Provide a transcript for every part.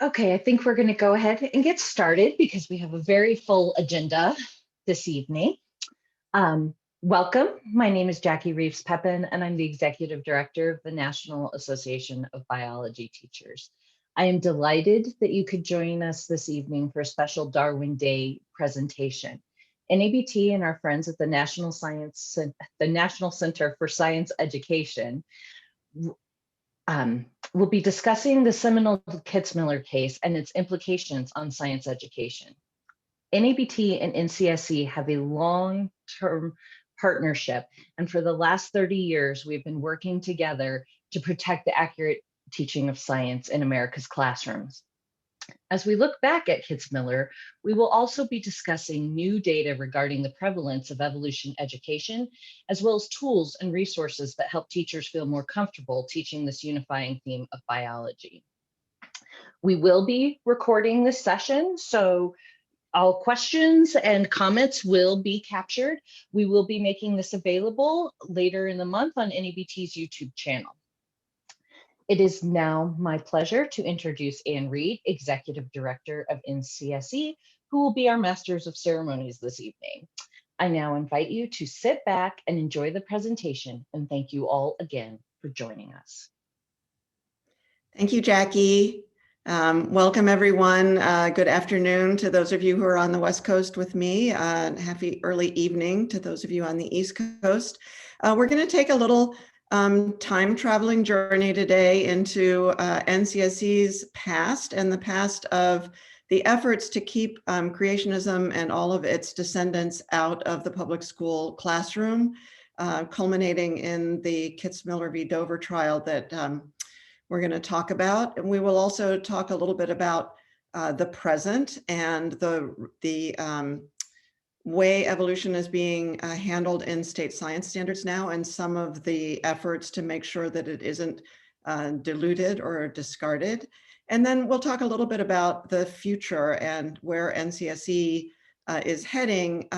Okay, I think we're going to go ahead and get started because we have a very full agenda this evening. Welcome. My name is Jackie Reeves Pepin, and I'm the Executive Director of the National Association of Biology Teachers. I am delighted that you could join us this evening for a special Darwin Day presentation. NABT and our friends at the National Center for Science Education we'll be discussing the seminal Kitzmiller case and its implications on science education. NABT and NCSE have a long-term partnership, and for the last 30 years, we've been working together to protect the accurate teaching of science in America's classrooms. As we look back at Kitzmiller, we will also be discussing new data regarding the prevalence of evolution education, as well as tools and resources that help teachers feel more comfortable teaching this unifying theme of biology. We will be recording this session, so all questions and comments will be captured. We will be making this available later in the month on NABT's YouTube channel. It is now my pleasure to introduce Ann Reed, Executive Director of NCSE, who will be our Masters of Ceremonies this evening. I now invite you to sit back and enjoy the presentation, and thank you all again for joining us. Thank you, Jackie. Welcome, everyone. Good afternoon to those of you who are on the West Coast with me. Happy early evening to those of you on the East Coast. We're going to take a little time traveling journey today into NCSE's past and the past of the efforts to keep creationism and all of its descendants out of the public school classroom, culminating in the Kitzmiller v. Dover trial that we're going to talk about. And we will also talk a little bit about the present and the way evolution is being handled in state science standards now, and some of the efforts to make sure that it isn't diluted or discarded. And then we'll talk a little bit about the future and where NCSE is heading.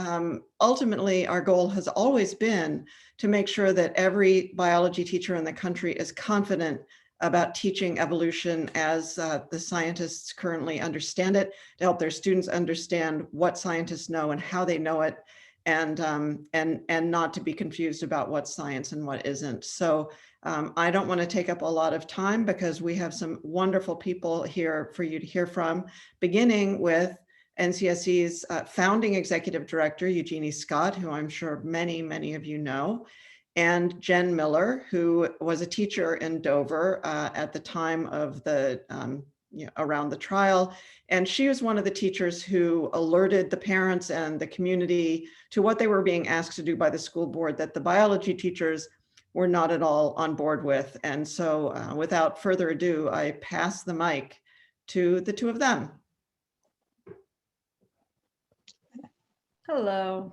Ultimately, our goal has always been to make sure that every biology teacher in the country is confident about teaching evolution as the scientists currently understand it, to help their students understand what scientists know and how they know it, and not to be confused about what's science and what isn't. So I don't want to take up a lot of time because we have some wonderful people here for you to hear from, beginning with NCSE's founding executive director, Eugenie Scott, who I'm sure many, many of you know, and Jen Miller, who was a teacher in Dover at the time of the, around the trial. And she was one of the teachers who alerted the parents and the community to what they were being asked to do by the school board that the biology teachers were not at all on board with. And so without further ado, I pass the mic to the two of them. Hello.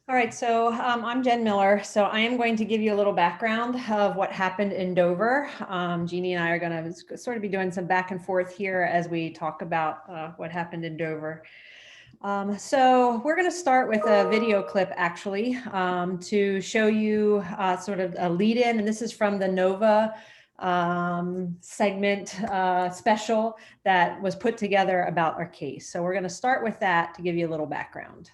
All right, so I'm Jen Miller. So I am going to give you a little background of what happened in Dover. Jeannie and I are going to sort of be doing some back and forth here as we talk about what happened in Dover. So we're going to start with a video clip actually to show you sort of a lead in, and this is from the Nova segment special that was put together about our case. So we're going to start with that to give you a little background.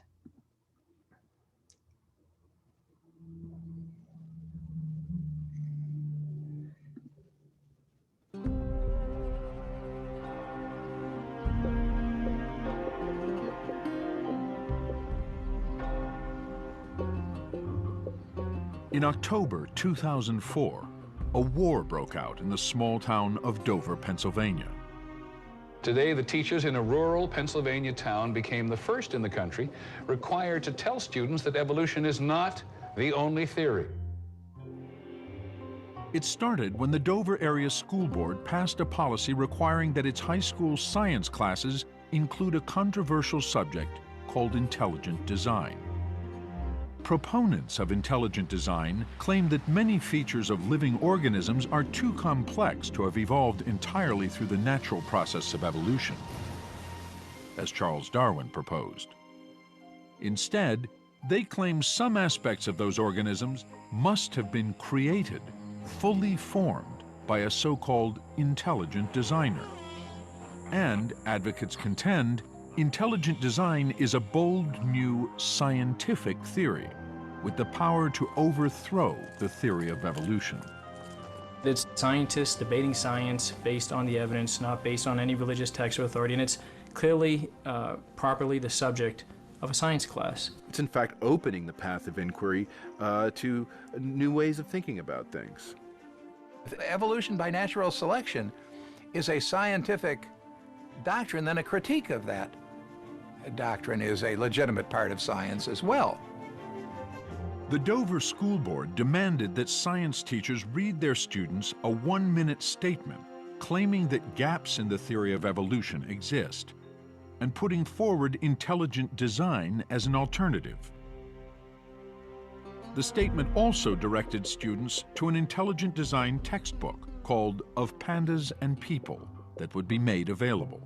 In October 2004, a war broke out in the small town of Dover, Pennsylvania. Today, the teachers in a rural Pennsylvania town became the first in the country required to tell students that evolution is not the only theory. It started when the Dover Area School Board passed a policy requiring that its high school science classes include a controversial subject called intelligent design. Proponents of intelligent design claim that many features of living organisms are too complex to have evolved entirely through the natural process of evolution. as Charles Darwin proposed. Instead, they claim some aspects of those organisms must have been created, fully formed, by a so-called intelligent designer. And, advocates contend, intelligent design is a bold new scientific theory with the power to overthrow the theory of evolution. It's scientists debating science based on the evidence, not based on any religious text or authority, and it's clearly, properly the subject of a science class. It's in fact opening the path of inquiry to new ways of thinking about things. Evolution by natural selection is a scientific doctrine, then a critique of that doctrine is a legitimate part of science as well. The Dover School Board demanded that science teachers read their students a 1-minute statement claiming that gaps in the theory of evolution exist, and putting forward intelligent design as an alternative. The statement also directed students to an intelligent design textbook called Of Pandas and People that would be made available.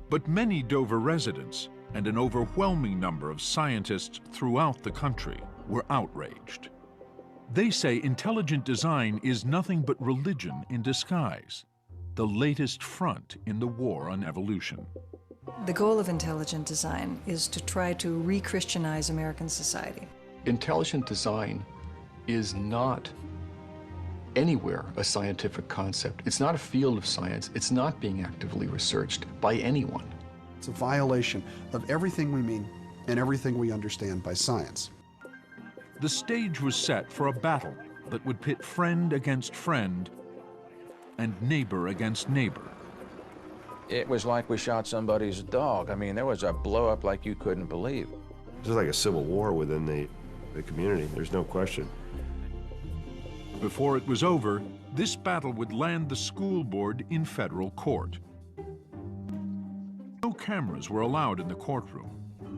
But many Dover residents and an overwhelming number of scientists throughout the country were outraged. They say intelligent design is nothing but religion in disguise, the latest front in the war on evolution. The goal of intelligent design is to try to re-Christianize American society. Intelligent design is not anywhere a scientific concept. It's not a field of science. It's not being actively researched by anyone. It's a violation of everything we mean and everything we understand by science. The stage was set for a battle that would pit friend against friend and neighbor against neighbor. It was like we shot somebody's dog. I mean, there was a blow up like you couldn't believe. This is like a civil war within the community, there's no question. Before it was over, this battle would land the school board in federal court. No cameras were allowed in the courtroom,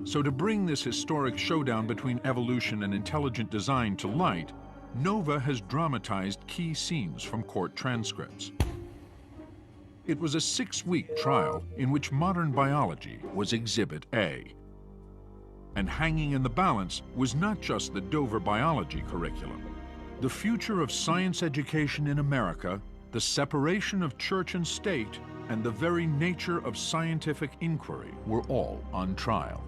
so to bring this historic showdown between evolution and intelligent design to light, Nova has dramatized key scenes from court transcripts. It was a 6-week trial in which modern biology was Exhibit A. And hanging in the balance was not just the Dover biology curriculum. The future of science education in America, the separation of church and state, and the very nature of scientific inquiry were all on trial.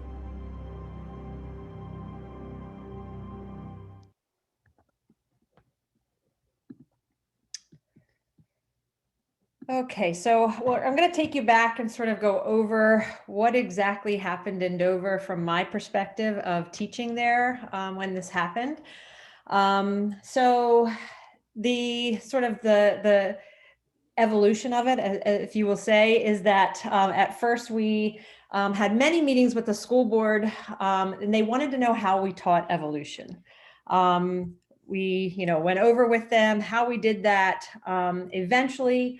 Okay, so I'm going to take you back and sort of go over what exactly happened in Dover from my perspective of teaching there when this happened. So the sort of the evolution of it, if you will say, is that at first we had many meetings with the school board and they wanted to know how we taught evolution. We, went over with them how we did that. Eventually,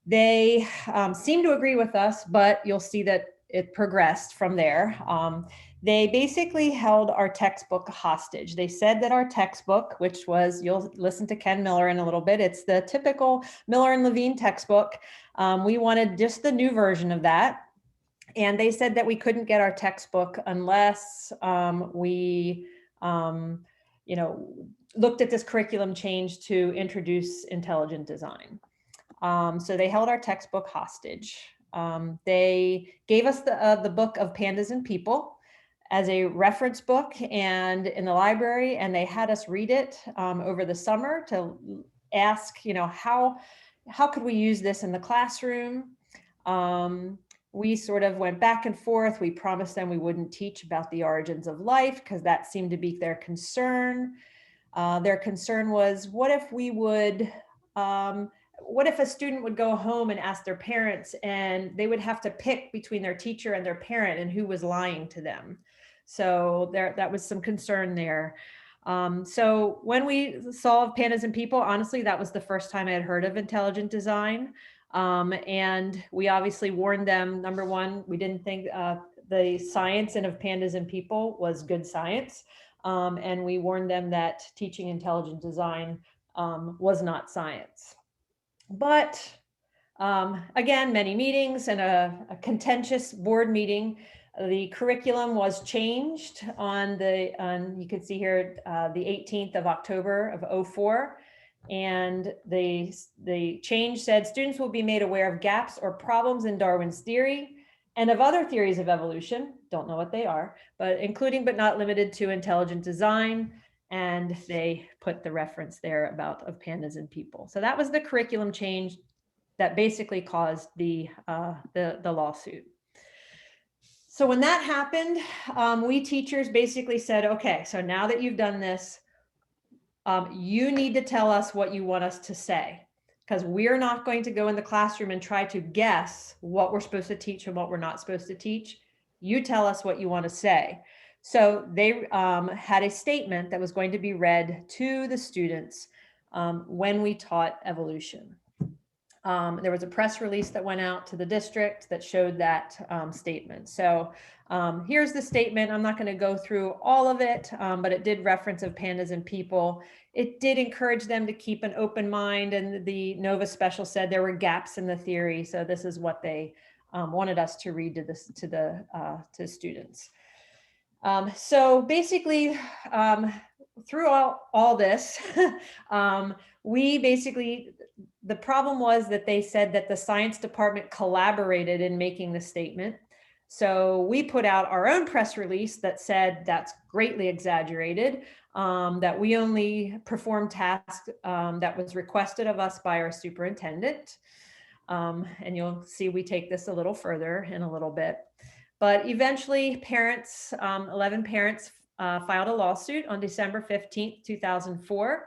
they seemed to agree with us, but you'll see that it progressed from there. They basically held our textbook hostage. They said that our textbook, which was, you'll listen to Ken Miller in a little bit, it's the typical Miller and Levine textbook. We wanted just the new version of that. And they said that we couldn't get our textbook unless we, looked at this curriculum change to introduce intelligent design. So they held our textbook hostage. They gave us the book of Pandas and People as a reference book and in the library, and they had us read it over the summer to ask, how could we use this in the classroom? We sort of went back and forth. We promised them we wouldn't teach about the origins of life because that seemed to be their concern. Their concern was, what if we would, what if a student would go home and ask their parents and they would have to pick between their teacher and their parent and who was lying to them? So that was some concern there. So when we saw Pandas and People, honestly, that was the first time I had heard of intelligent design. And we obviously warned them, number one, we didn't think the science in Of Pandas and People was good science. And we warned them that teaching intelligent design was not science. But Again, many meetings and a contentious board meeting. The curriculum was changed you can see here, the 18th of October of 04. And the change said students will be made aware of gaps or problems in Darwin's theory and of other theories of evolution, don't know what they are, but including but not limited to intelligent design. And they put the reference there of pandas and people. So that was the curriculum change that basically caused the lawsuit. So when that happened, we teachers basically said, okay, so now that you've done this, you need to tell us what you want us to say, because we're not going to go in the classroom and try to guess what we're supposed to teach and what we're not supposed to teach. You tell us what you want to say. So they had a statement that was going to be read to the students when we taught evolution. There was a press release that went out to the district that showed that statement. So here's the statement. I'm not going to go through all of it, but it did reference of pandas and people. It did encourage them to keep an open mind, and the NOVA special said there were gaps in the theory. So this is what they wanted us to read to students. So basically, through all this, the problem was that they said that the science department collaborated in making the statement. So we put out our own press release that said that's greatly exaggerated, that we only performed tasks that was requested of us by our superintendent. And you'll see we take this a little further in a little bit. But eventually parents, 11 parents filed a lawsuit on December 15th, 2004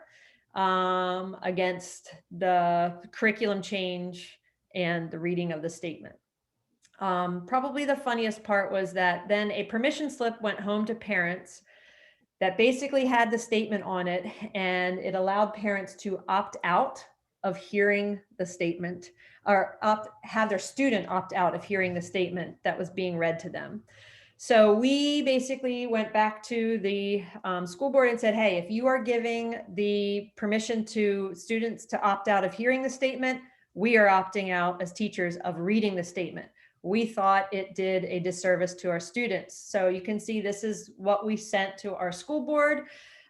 against the curriculum change and the reading of the statement. Probably the funniest part was that then a permission slip went home to parents that basically had the statement on it, and it allowed parents to opt out of hearing the statement, or have their student opt out of hearing the statement that was being read to them. So we basically went back to the school board and said, hey, if you are giving the permission to students to opt out of hearing the statement, we are opting out as teachers of reading the statement. We thought it did a disservice to our students. So you can see this is what we sent to our school board.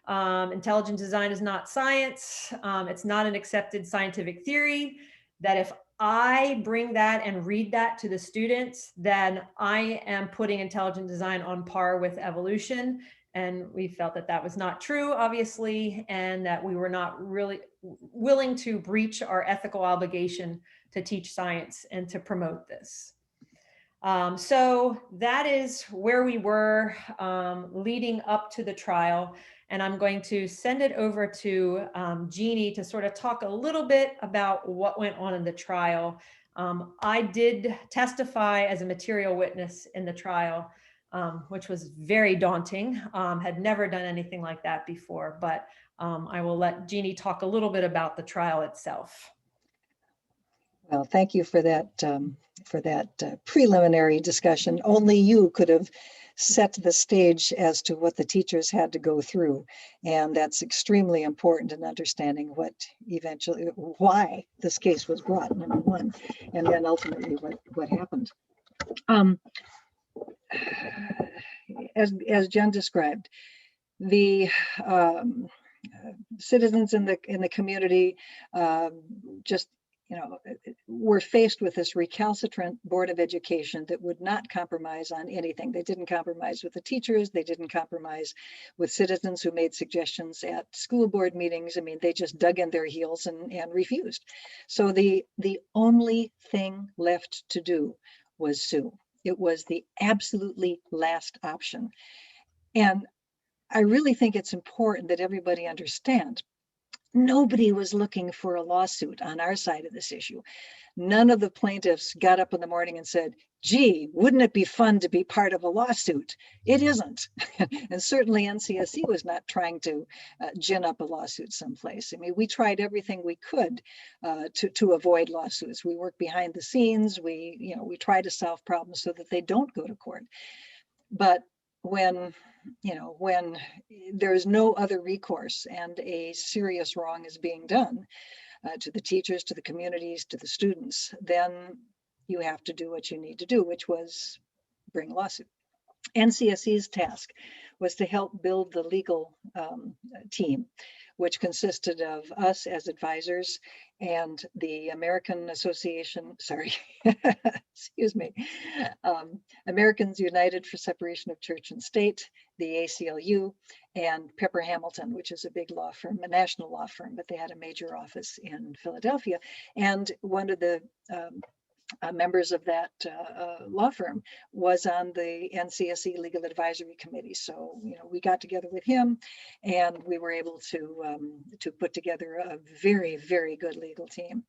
Intelligent design is not science. It's not an accepted scientific theory. That if I bring that and read that to the students, then I am putting intelligent design on par with evolution. And we felt that that was not true, obviously, and that we were not really willing to breach our ethical obligation to teach science and to promote this. So that is where we were leading up to the trial. And I'm going to send it over to Jeannie to sort of talk a little bit about what went on in the trial. I did testify as a material witness in the trial, which was very daunting. Had never done anything like that before, but I will let Jeannie talk a little bit about the trial itself. Well, thank you for that preliminary discussion. Only you could have set the stage as to what the teachers had to go through. And that's extremely important in understanding why this case was brought, number one, and then ultimately what happened. As Jen described, the citizens in the community just were faced with this recalcitrant Board of Education that would not compromise on anything. They didn't compromise with the teachers. They didn't compromise with citizens who made suggestions at school board meetings. I mean, they just dug in their heels and refused. So the only thing left to do was sue. It was the absolutely last option. And I really think it's important that everybody understand nobody was looking for a lawsuit on our side of this issue. None of the plaintiffs got up in the morning and said, gee, wouldn't it be fun to be part of a lawsuit? It isn't. And certainly NCSC was not trying to gin up a lawsuit someplace. I mean, we tried everything we could to avoid lawsuits. We work behind the scenes. We try to solve problems so that they don't go to court. But when there's no other recourse and a serious wrong is being done, to the teachers, to the communities, to the students, then you have to do what you need to do, which was bring a lawsuit. NCSE's task was to help build the legal team, which consisted of us as advisors and the American Association, sorry, excuse me, Americans United for Separation of Church and State, the ACLU, and Pepper Hamilton, which is a big law firm, a national law firm, but they had a major office in Philadelphia. And one of the members of that law firm was on the NCSE Legal Advisory Committee. So, we got together with him and we were able to put together a very, very good legal team.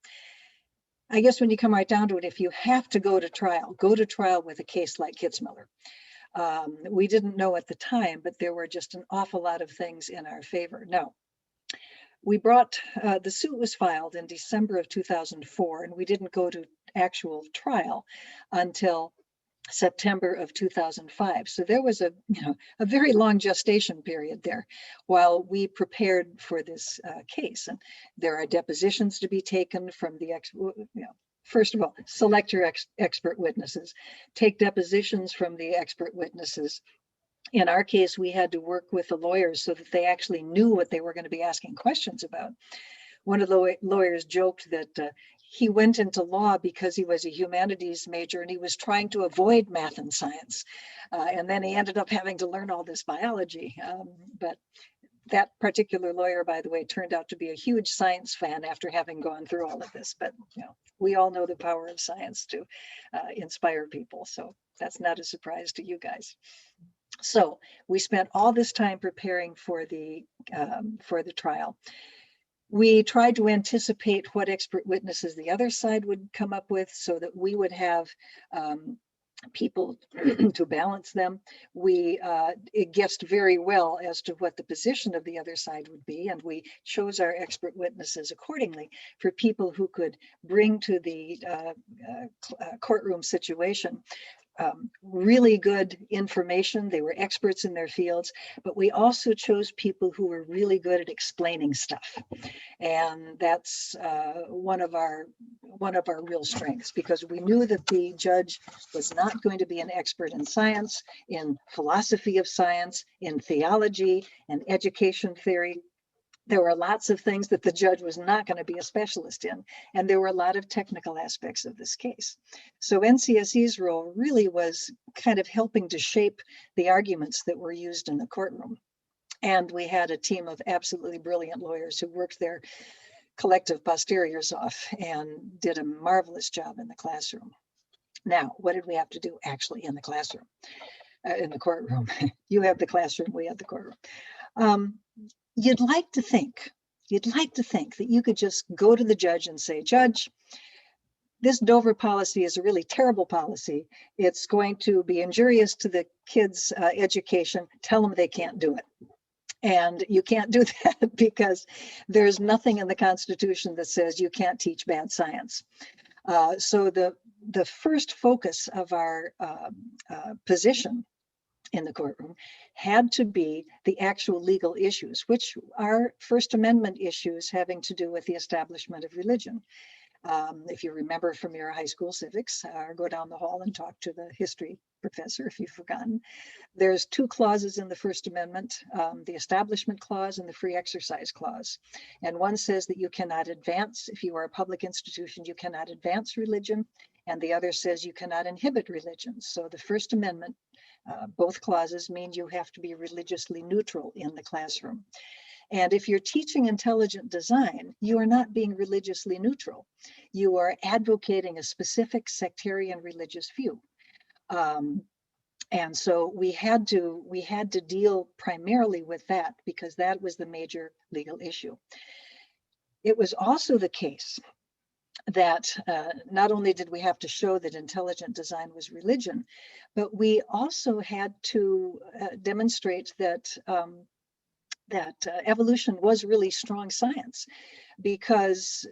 I guess when you come right down to it, if you have to go to trial with a case like Kitzmiller. We didn't know at the time, but there were just an awful lot of things in our favor. Now, we brought, the suit was filed in December of 2004, and we didn't go to actual trial until September of 2005. So there was a very long gestation period there while we prepared for this case. And there are depositions to be taken from the, first of all, select your expert witnesses, take depositions from the expert witnesses. In our case, we had to work with the lawyers so that they actually knew what they were going to be asking questions about. One of the lawyers joked that he went into law because he was a humanities major and he was trying to avoid math and science. And then he ended up having to learn all this biology. But that particular lawyer, by the way, turned out to be a huge science fan after having gone through all of this. But we all know the power of science to inspire people. So that's not a surprise to you guys. So we spent all this time preparing for the trial. We tried to anticipate what expert witnesses the other side would come up with so that we would have people to balance them. We guessed very well as to what the position of the other side would be, and we chose our expert witnesses accordingly for people who could bring to the courtroom situation really good information. They were experts in their fields, but we also chose people who were really good at explaining stuff. And that's one of our real strengths, because we knew that the judge was not going to be an expert in science, in philosophy of science, in theology and education theory. There were lots of things that the judge was not going to be a specialist in, and there were a lot of technical aspects of this case. So NCSE's role really was kind of helping to shape the arguments that were used in the courtroom. And we had a team of absolutely brilliant lawyers who worked their collective posteriors off and did a marvelous job in the classroom. Now, what did we have to do actually in the classroom, in the courtroom? You have the classroom, we have the courtroom. You'd like to think that you could just go to the judge and say, Judge, this Dover policy is a really terrible policy. It's going to be injurious to the kids' education. Tell them they can't do it. And you can't do that because there's nothing in the Constitution that says you can't teach bad science. So the first focus of our position in the courtroom had to be the actual legal issues, which are First Amendment issues having to do with the establishment of religion. If you remember from your high school civics, or go down the hall and talk to the history professor if you've forgotten. There's two clauses in the First Amendment, the Establishment Clause and the Free Exercise Clause. And one says that you cannot advance, if you are a public institution, you cannot advance religion, and the other says you cannot inhibit religion. So the First Amendment, both clauses mean you have to be religiously neutral in the classroom. And if you're teaching intelligent design, you are not being religiously neutral. You are advocating a specific sectarian religious view. And so we had to deal primarily with that because that was the major legal issue. It was also the case that not only did we have to show that intelligent design was religion, but we also had to demonstrate that evolution was really strong science, because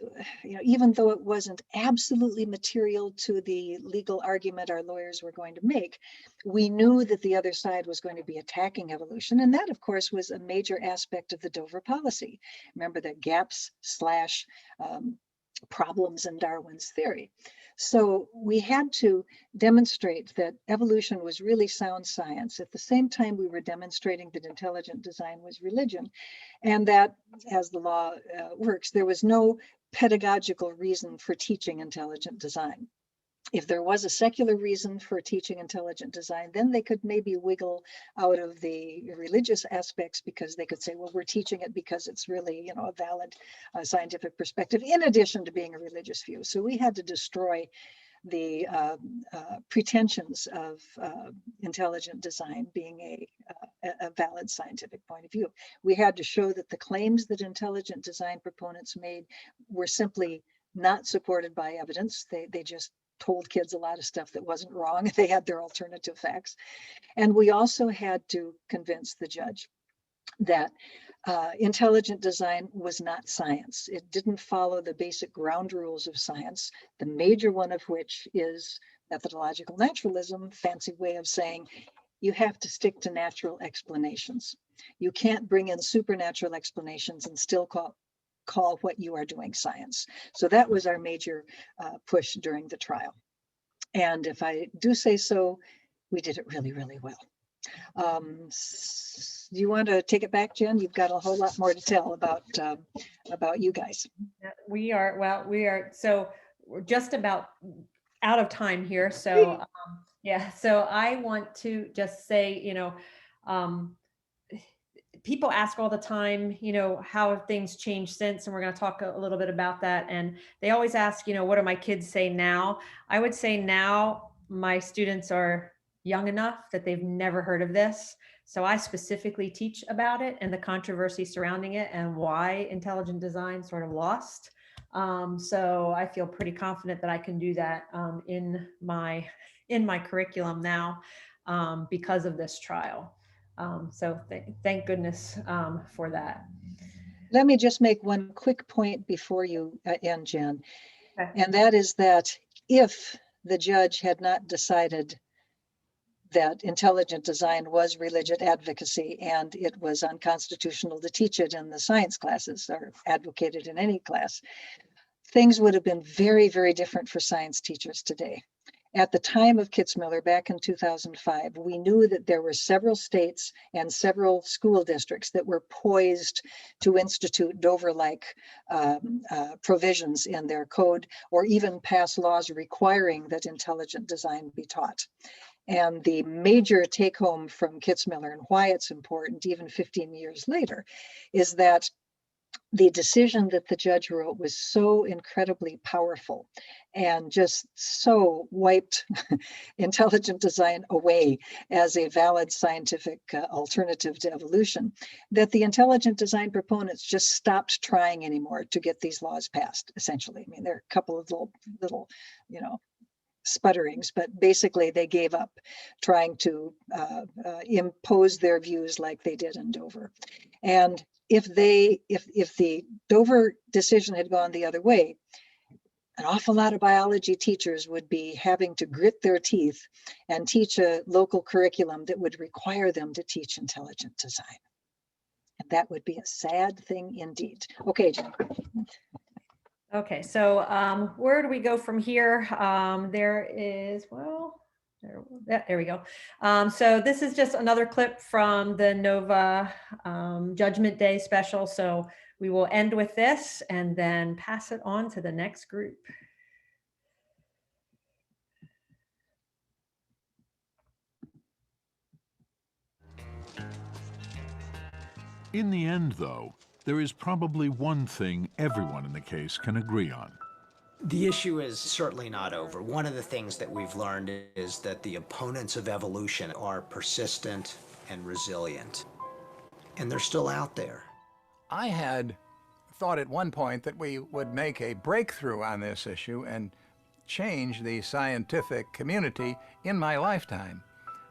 even though it wasn't absolutely material to the legal argument our lawyers were going to make, we knew that the other side was going to be attacking evolution, and that of course was a major aspect of the Dover policy. Remember that gaps slash problems in Darwin's theory. So we had to demonstrate that evolution was really sound science. At the same time, we were demonstrating that intelligent design was religion, and that, as the law works, there was no pedagogical reason for teaching intelligent design. If there was a secular reason for teaching intelligent design, then they could maybe wiggle out of the religious aspects, because they could say, well, we're teaching it because it's really, a valid scientific perspective, in addition to being a religious view. So we had to destroy the pretensions of intelligent design being a valid scientific point of view. We had to show that the claims that intelligent design proponents made were simply not supported by evidence. They just told kids a lot of stuff that wasn't wrong. They had their alternative facts. And we also had to convince the judge that intelligent design was not science. It didn't follow the basic ground rules of science, the major one of which is methodological naturalism, fancy way of saying you have to stick to natural explanations. You can't bring in supernatural explanations and still call what you are doing science. So that was our major push during the trial. And if I do say so, we did it really, really well. Do you want to take it back, Jen? You've got a whole lot more to tell about you guys. We are, so we're just about out of time here. So yeah, so I want to just say, people ask all the time, how have things changed since? And we're going to talk a little bit about that. And they always ask, what do my kids say now? I would say now my students are young enough that they've never heard of this. So I specifically teach about it and the controversy surrounding it and why intelligent design sort of lost. So I feel pretty confident that I can do that in my curriculum now because of this trial. So thank goodness for that. Let me just make one quick point before you end, Jen. Okay. And that is that if the judge had not decided that intelligent design was religious advocacy and it was unconstitutional to teach it in the science classes or advocated in any class, things would have been very, very different for science teachers today. At the time of Kitzmiller, back in 2005, we knew that there were several states and several school districts that were poised to institute Dover-like provisions in their code, or even pass laws requiring that intelligent design be taught. And the major take home from Kitzmiller, and why it's important even 15 years later, is that the decision that the judge wrote was so incredibly powerful and just so wiped intelligent design away as a valid scientific alternative to evolution, that the intelligent design proponents just stopped trying anymore to get these laws passed, essentially. I mean, there are a couple of little sputterings, but basically they gave up trying to impose their views like they did in Dover. And if the Dover decision had gone the other way, an awful lot of biology teachers would be having to grit their teeth and teach a local curriculum that would require them to teach intelligent design. And that would be a sad thing indeed. Okay, Jen. Okay, so where do we go from here? There we go. So this is just another clip from the NOVA Judgment Day special. So we will end with this and then pass it on to the next group. In the end, though, there is probably one thing everyone in the case can agree on. The issue is certainly not over. One of the things that we've learned is that the opponents of evolution are persistent and resilient, and they're still out there. I had thought at one point that we would make a breakthrough on this issue and change the scientific community in my lifetime.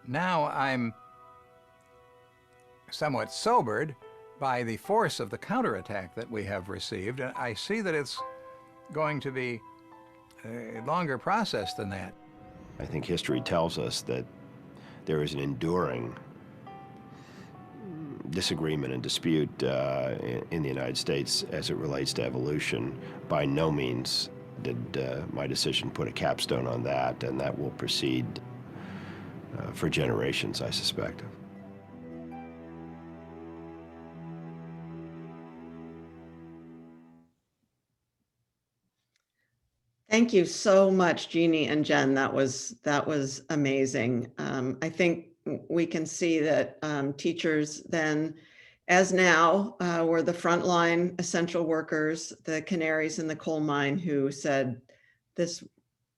Now I'm somewhat sobered by the force of the counterattack that we have received. And I see that it's going to be a longer process than that. I think history tells us that there is an enduring disagreement and dispute in the United States as it relates to evolution. By no means did my decision put a capstone on that, and that will proceed for generations, I suspect. Thank you so much, Jeannie and Jen. That was amazing. I think we can see that teachers then, as now, were the frontline essential workers, the canaries in the coal mine who said, "This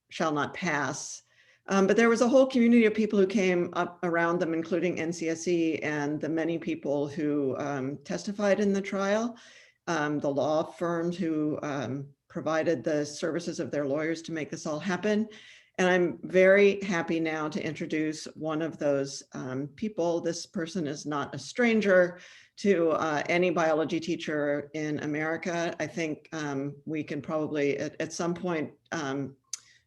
shall not pass." But there was a whole community of people who came up around them, including NCSE and the many people who testified in the trial, the law firms who provided the services of their lawyers to make this all happen. And I'm very happy now to introduce one of those people. This person is not a stranger to any biology teacher in America. I think we can probably, at some point,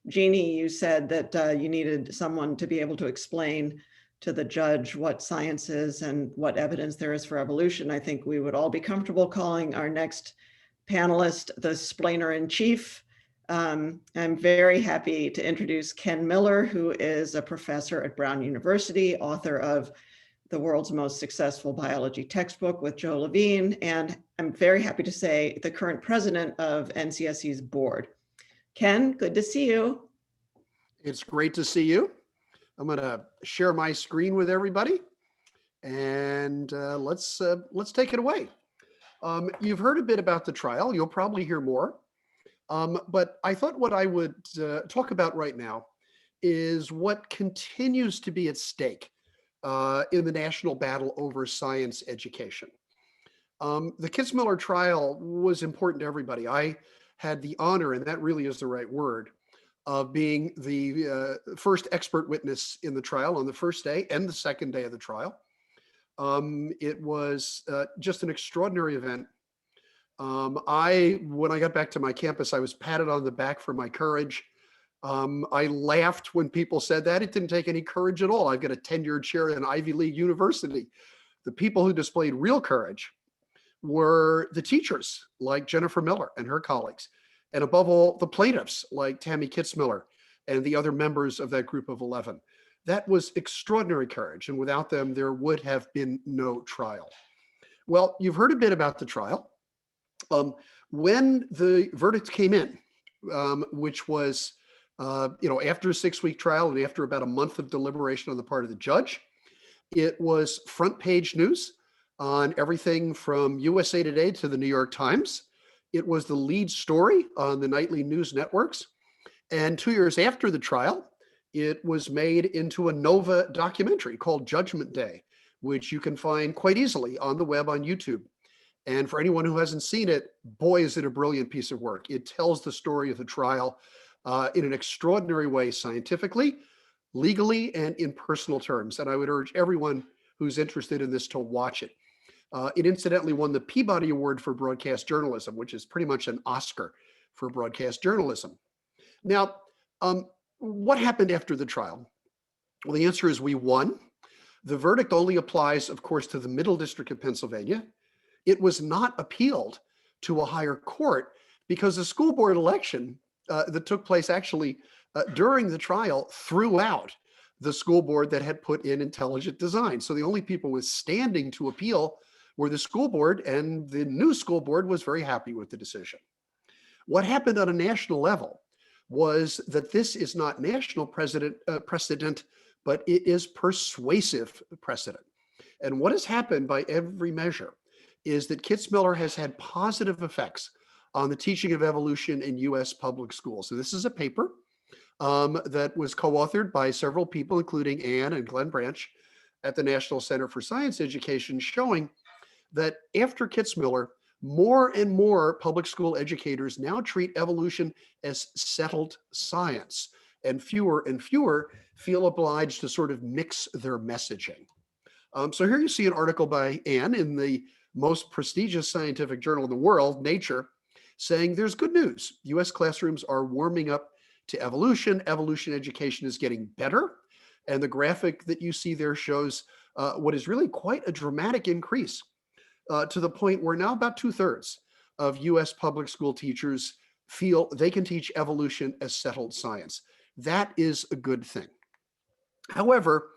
Jeannie, you said that you needed someone to be able to explain to the judge what science is and what evidence there is for evolution. I think we would all be comfortable calling our next panelist the splainer in chief. I'm very happy to introduce Ken Miller, who is a professor at Brown University, author of the world's most successful biology textbook with Joe Levine, and I'm very happy to say the current president of NCSE's board. Ken, good to see you. It's great to see you. I'm going to share my screen with everybody, and let's take it away. You've heard a bit about the trial. You'll probably hear more. But I thought what I would talk about right now is what continues to be at stake in the national battle over science education. The Kitzmiller trial was important to everybody. I had the honor, and that really is the right word, of being the first expert witness in the trial on the first day and the second day of the trial. It was just an extraordinary event. When I got back to my campus, I was patted on the back for my courage. I laughed when people said that. It didn't take any courage at all. I've got a tenured chair at an Ivy League university. The people who displayed real courage were the teachers like Jennifer Miller and her colleagues, and above all, the plaintiffs like Tammy Kitzmiller and the other members of that group of 11. That was extraordinary courage, and without them, there would have been no trial. Well, you've heard a bit about the trial. When the verdict came in, which was after a 6-week trial and after about a month of deliberation on the part of the judge, it was front page news on everything from USA Today to the New York Times. It was the lead story on the nightly news networks. And 2 years after the trial, it was made into a Nova documentary called Judgment Day, which you can find quite easily on the web on YouTube. And for anyone who hasn't seen it, boy, is it a brilliant piece of work. It tells the story of the trial in an extraordinary way, scientifically, legally, and in personal terms. And I would urge everyone who's interested in this to watch it. It incidentally won the Peabody Award for Broadcast Journalism, which is pretty much an Oscar for broadcast journalism. Now, what happened after the trial? Well, the answer is we won. The verdict only applies, of course, to the Middle District of Pennsylvania. It was not appealed to a higher court because the school board election that took place actually during the trial threw out the school board that had put in intelligent design. So the only people with standing to appeal were the school board, and the new school board was very happy with the decision. What happened on a national level was that this is not national precedent, but it is persuasive precedent. And what has happened by every measure is that Kitzmiller has had positive effects on the teaching of evolution in US public schools. So this is a paper that was co-authored by several people, including Anne and Glenn Branch at the National Center for Science Education, showing that after Kitzmiller, more and more public school educators now treat evolution as settled science, and fewer feel obliged to sort of mix their messaging. So here you see an article by Anne in the most prestigious scientific journal in the world, Nature, saying there's good news. US classrooms are warming up to evolution. Evolution education is getting better. And the graphic that you see there shows what is really quite a dramatic increase to the point where now about 2/3 of US public school teachers feel they can teach evolution as settled science. That is a good thing. However,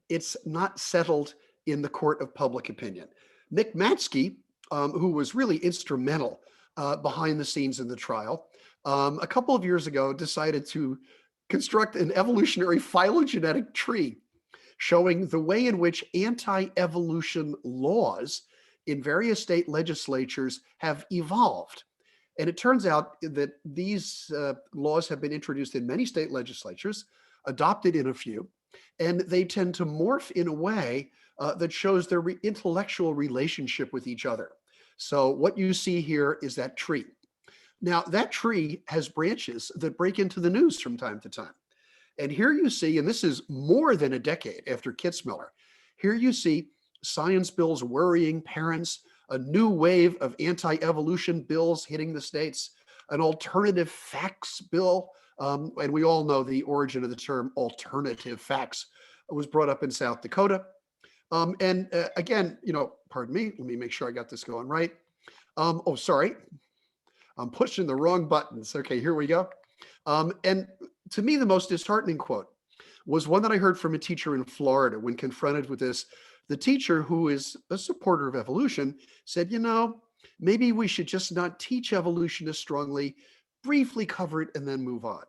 it's not settled in the court of public opinion. Nick Matsky, who was really instrumental behind the scenes in the trial, a couple of years ago decided to construct an evolutionary phylogenetic tree showing the way in which anti-evolution laws in various state legislatures have evolved. And it turns out that these laws have been introduced in many state legislatures, adopted in a few, and they tend to morph in a way that shows their intellectual relationship with each other. So what you see here is that tree. Now, that tree has branches that break into the news from time to time. And here you see, and this is more than a decade after Kitzmiller, here you see science bills worrying parents, a new wave of anti-evolution bills hitting the states, an alternative facts bill, and we all know the origin of the term alternative facts was brought up in South Dakota. Again, pardon me, let me make sure I got this going right. Oh, sorry, I'm pushing the wrong buttons. Okay, here we go. And to me, the most disheartening quote was one that I heard from a teacher in Florida when confronted with this. The teacher, who is a supporter of evolution, said, maybe we should just not teach evolution as strongly, briefly cover it, and then move on.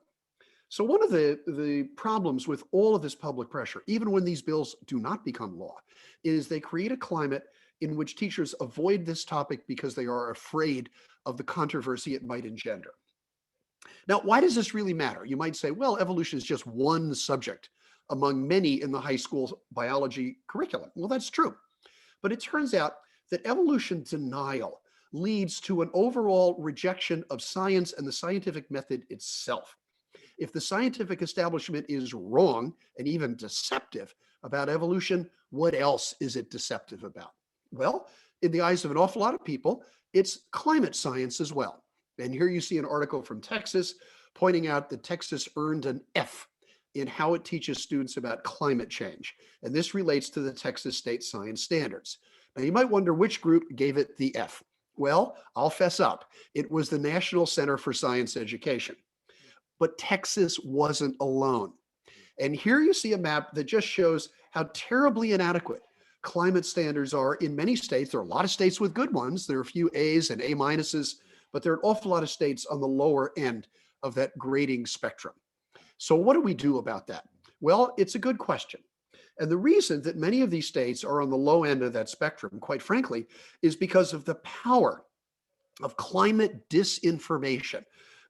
So one of the problems with all of this public pressure, even when these bills do not become law, is they create a climate in which teachers avoid this topic because they are afraid of the controversy it might engender. Now, why does this really matter? You might say, well, evolution is just one subject among many in the high school biology curriculum. Well, that's true. But it turns out that evolution denial leads to an overall rejection of science and the scientific method itself. If the scientific establishment is wrong and even deceptive about evolution, what else is it deceptive about? Well, in the eyes of an awful lot of people, it's climate science as well. And here you see an article from Texas pointing out that Texas earned an F in how it teaches students about climate change. And this relates to the Texas State Science Standards. Now, you might wonder which group gave it the F. Well, I'll fess up. It was the National Center for Science Education. But Texas wasn't alone. And here you see a map that just shows how terribly inadequate climate standards are in many states. There are a lot of states with good ones. There are a few A's and A minuses, but there are an awful lot of states on the lower end of that grading spectrum. So what do we do about that? Well, it's a good question. And the reason that many of these states are on the low end of that spectrum, quite frankly, is because of the power of climate disinformation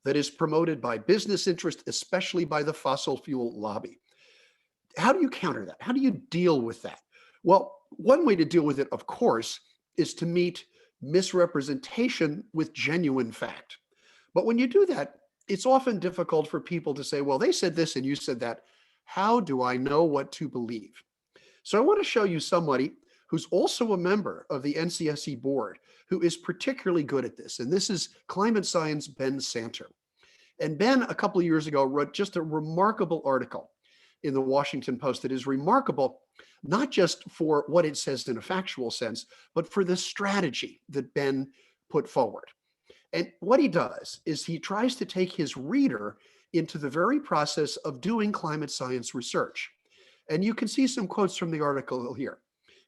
that is promoted by business interest, especially by the fossil fuel lobby. How do you counter that? How do you deal with that? Well, one way to deal with it, of course, is to meet misrepresentation with genuine fact. But when you do that, it's often difficult for people to say, well, they said this and you said that. How do I know what to believe? So I want to show you somebody who's also a member of the NCSE board who is particularly good at this. And this is climate science Ben Santer. And Ben, a couple of years ago, wrote just a remarkable article in the Washington Post that is remarkable, not just for what it says in a factual sense, but for the strategy that Ben put forward. And what he does is he tries to take his reader into the very process of doing climate science research. And you can see some quotes from the article here.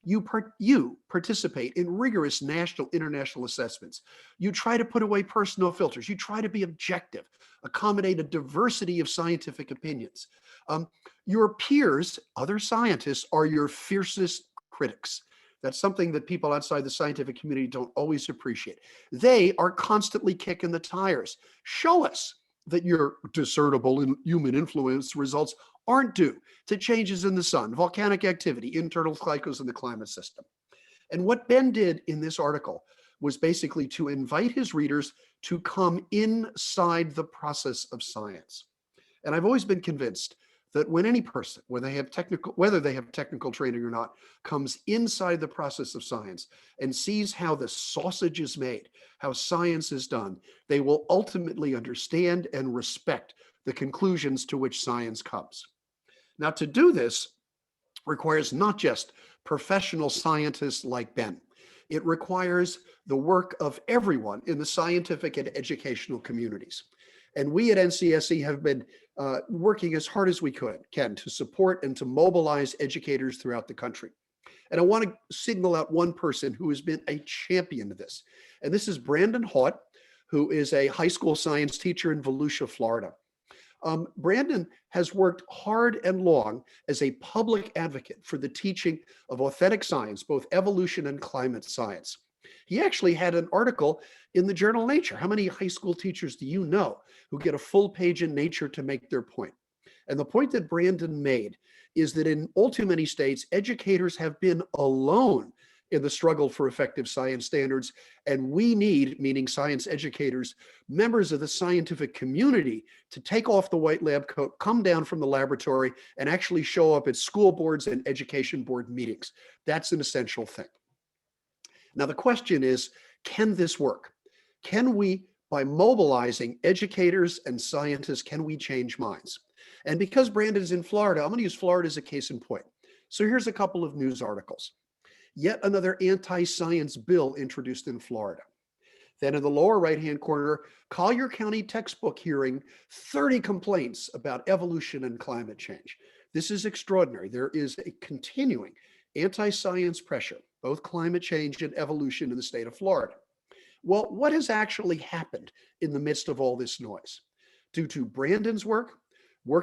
You participate in rigorous national, international assessments. You try to put away personal filters. You try to be objective, accommodate a diversity of scientific opinions. Your peers, other scientists, are your fiercest critics. That's something that people outside the scientific community don't always appreciate. They are constantly kicking the tires. Show us that your discernible human influence results aren't due to changes in the sun, volcanic activity, internal cycles in the climate system. And what Ben did in this article was basically to invite his readers to come inside the process of science. And I've always been convinced that when any person, whether they have technical training or not, comes inside the process of science and sees how the sausage is made, how science is done, they will ultimately understand and respect the conclusions to which science comes. Now, to do this requires not just professional scientists like Ben. It requires the work of everyone in the scientific and educational communities. And we at NCSE have been working as hard as we can to support and to mobilize educators throughout the country. And I want to single out one person who has been a champion of this. And this is Brandon Haught, who is a high school science teacher in Volusia, Florida. Brandon has worked hard and long as a public advocate for the teaching of authentic science, both evolution and climate science. He actually had an article in the journal Nature. How many high school teachers do you know who get a full page in Nature to make their point? And the point that Brandon made is that in all too many states, educators have been alone in the struggle for effective science standards. And we need, meaning science educators, members of the scientific community to take off the white lab coat, come down from the laboratory, and actually show up at school boards and education board meetings. That's an essential thing. Now, the question is, can this work? Can we, by mobilizing educators and scientists, can we change minds? And because Brandon's in Florida, I'm going to use Florida as a case in point. So here's a couple of news articles. Yet another anti-science bill introduced in Florida. Then in the lower right-hand corner, Collier County textbook hearing 30 complaints about evolution and climate change. This is extraordinary. There is a continuing anti-science pressure, both climate change and evolution in the state of Florida. Well, what has actually happened in the midst of all this noise? Due to Brandon's work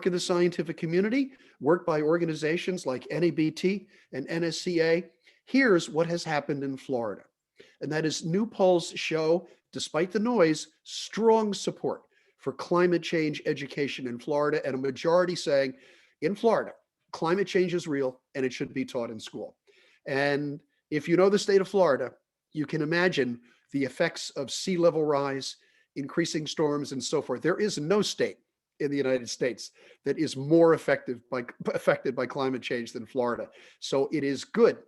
in the scientific community, work by organizations like NABT and NSCA, here's what has happened in Florida. And that is new polls show, despite the noise, strong support for climate change education in Florida, and a majority saying, in Florida, climate change is real and it should be taught in school. And if you know the state of Florida, you can imagine the effects of sea level rise, increasing storms, and so forth. There is no state in the United States that is more affected by climate change than Florida. So it is good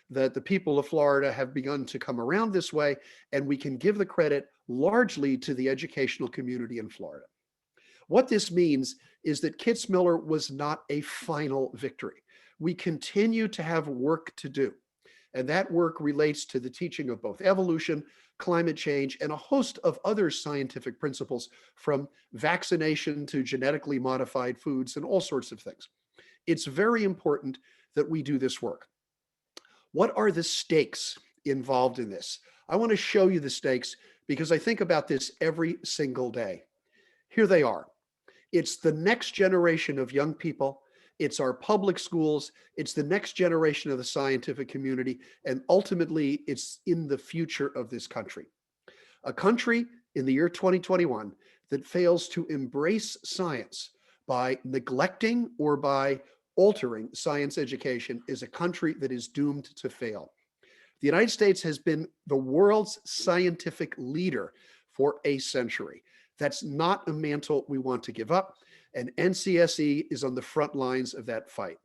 that the people of Florida have begun to come around this way, and we can give the credit largely to the educational community in Florida. What this means is that Kitzmiller was not a final victory. We continue to have work to do, and that work relates to the teaching of both evolution, climate change, and a host of other scientific principles, from vaccination to genetically modified foods and all sorts of things. It's very important that we do this work. What are the stakes involved in this? I want to show you the stakes because I think about this every single day. Here they are. It's the next generation of young people. It's our public schools. It's the next generation of the scientific community. And ultimately, it's in the future of this country. A country in the year 2021 that fails to embrace science by neglecting or by altering science education is a country that is doomed to fail. The United States has been the world's scientific leader for a century. That's not a mantle we want to give up, and NCSE is on the front lines of that fight.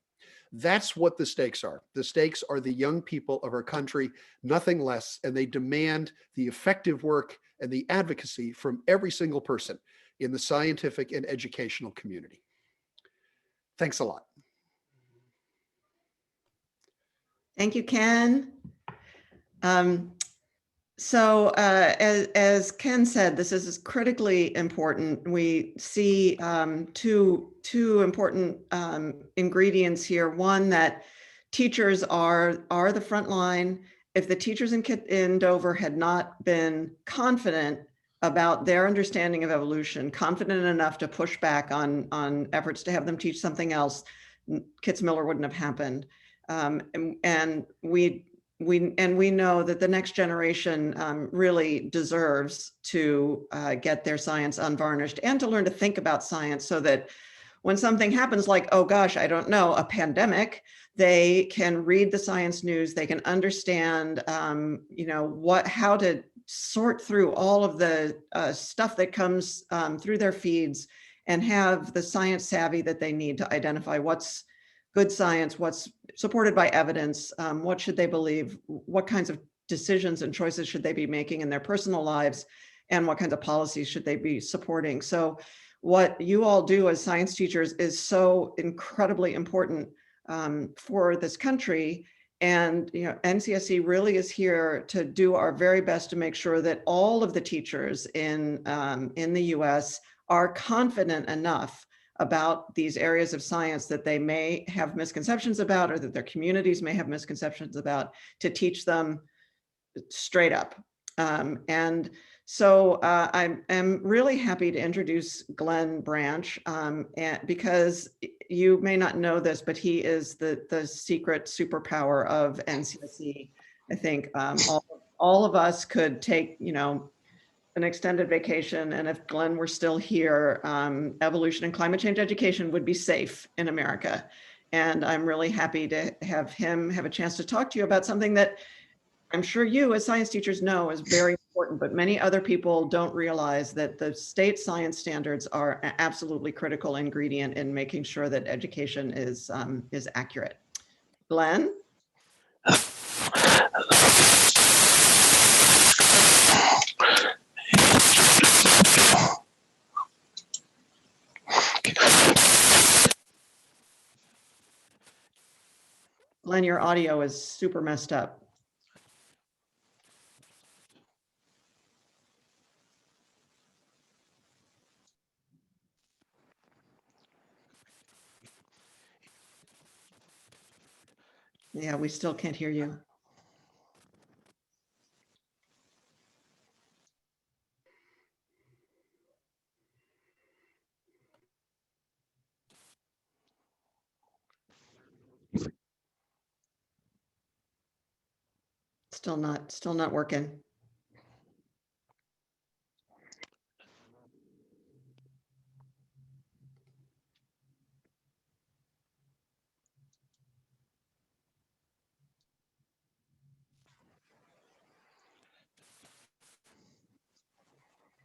That's what the stakes are. The stakes are the young people of our country, nothing less, and they demand the effective work and the advocacy from every single person in the scientific and educational community. Thanks a lot. Thank you, Ken. As Ken said, this is critically important. We see two important ingredients here. One, that teachers are the front line. If the teachers in Dover had not been confident about their understanding of evolution, confident enough to push back on efforts to have them teach something else, Kitzmiller wouldn't have happened. And we know that the next generation really deserves to get their science unvarnished and to learn to think about science, so that when something happens, like, oh gosh, I don't know, a pandemic, they can read the science news, they can understand, how to sort through all of the stuff that comes through their feeds, and have the science savvy that they need to identify what's good science, what's supported by evidence, what should they believe, what kinds of decisions and choices should they be making in their personal lives, and what kinds of policies should they be supporting. So what you all do as science teachers is so incredibly important for this country. And NCSE really is here to do our very best to make sure that all of the teachers in the US are confident enough about these areas of science that they may have misconceptions about, or that their communities may have misconceptions about, to teach them straight up. And so I am really happy to introduce Glenn Branch, because you may not know this, but he is the secret superpower of NCSE. I think all of us could take, an extended vacation, and if Glenn were still here, evolution and climate change education would be safe in America. And I'm really happy to have him have a chance to talk to you about something that I'm sure you as science teachers know is very important, but many other people don't realize that the state science standards are an absolutely critical ingredient in making sure that education is accurate. Glenn? Glenn, your audio is super messed up. Yeah, we still can't hear you. Still not working.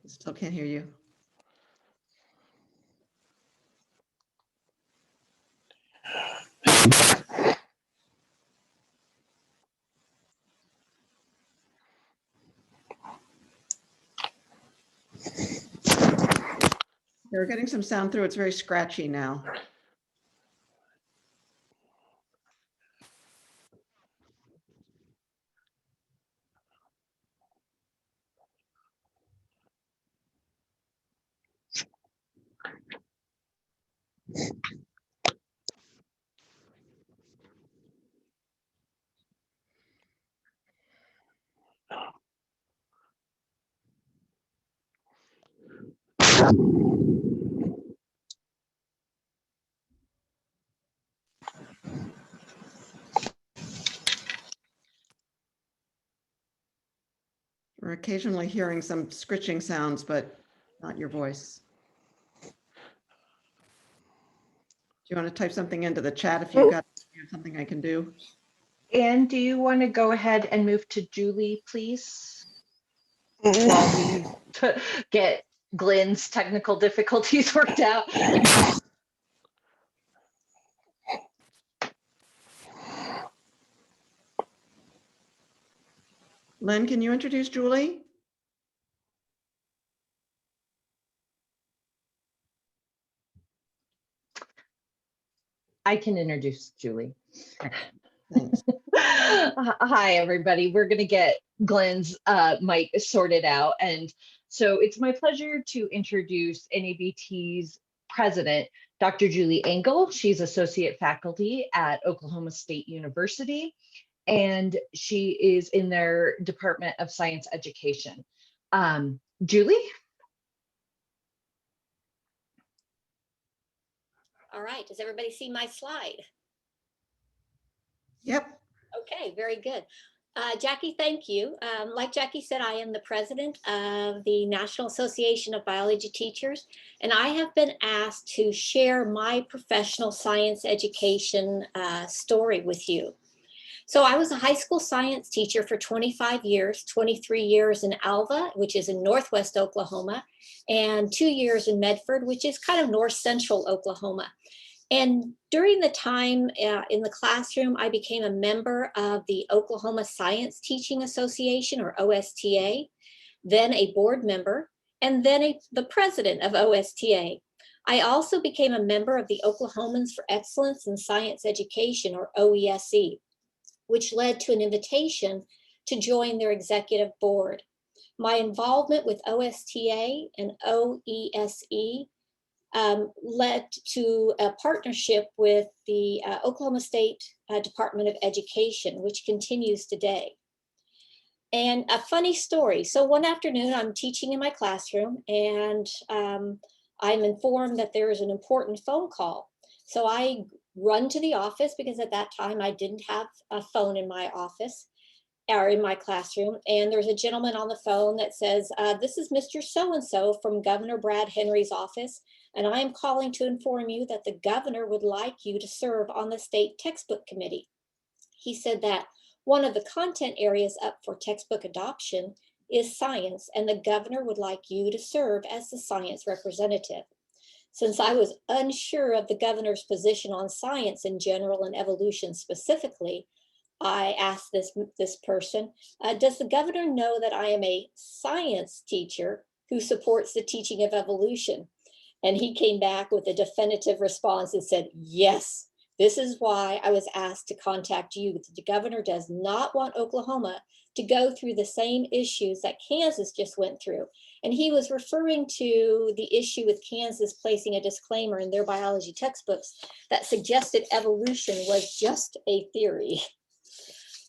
Still can't hear you. We're getting some sound through. It's very scratchy now. We're occasionally hearing some scritching sounds, but not your voice. Do you want to type something into the chat if you've got something I can do? And do you want to go ahead and move to Julie, please? While we get Glenn's technical difficulties worked out. Lynn, can you introduce Julie? I can introduce Julie. Hi, everybody. We're going to get Glenn's mic sorted out. And so it's my pleasure to introduce NABT's president, Dr. Julie Engel. She's associate faculty at Oklahoma State University, and she is in their Department of Science Education. Julie? All right, does everybody see my slide? Yep. Okay, very good. Jackie, thank you. Like Jackie said, I am the president of the National Association of Biology Teachers, and I have been asked to share my professional science education story with you. So I was a high school science teacher for 25 years, 23 years in Alva, which is in Northwest Oklahoma, and 2 years in Medford, which is kind of North Central Oklahoma. And during the time in the classroom, I became a member of the Oklahoma Science Teaching Association, or OSTA, then a board member, and then the president of OSTA. I also became a member of the Oklahomans for Excellence in Science Education, or OESE, which led to an invitation to join their executive board. My involvement with OSTA and OESE led to a partnership with the Oklahoma State Department of Education, which continues today. And a funny story. So one afternoon, I'm teaching in my classroom, and I'm informed that there is an important phone call. So I run to the office, because at that time I didn't have a phone in my office or in my classroom. And there's a gentleman on the phone that says, this is Mr. So-and-so from Governor Brad Henry's office, and I am calling to inform you that the governor would like you to serve on the state textbook committee. He said that one of the content areas up for textbook adoption is science, and the governor would like you to serve as the science representative. Since I was unsure of the governor's position on science in general and evolution specifically, I asked this person, does the governor know that I am a science teacher who supports the teaching of evolution? And he came back with a definitive response and said, yes, this is why I was asked to contact you. The governor does not want Oklahoma to go through the same issues that Kansas just went through. And he was referring to the issue with Kansas placing a disclaimer in their biology textbooks that suggested evolution was just a theory.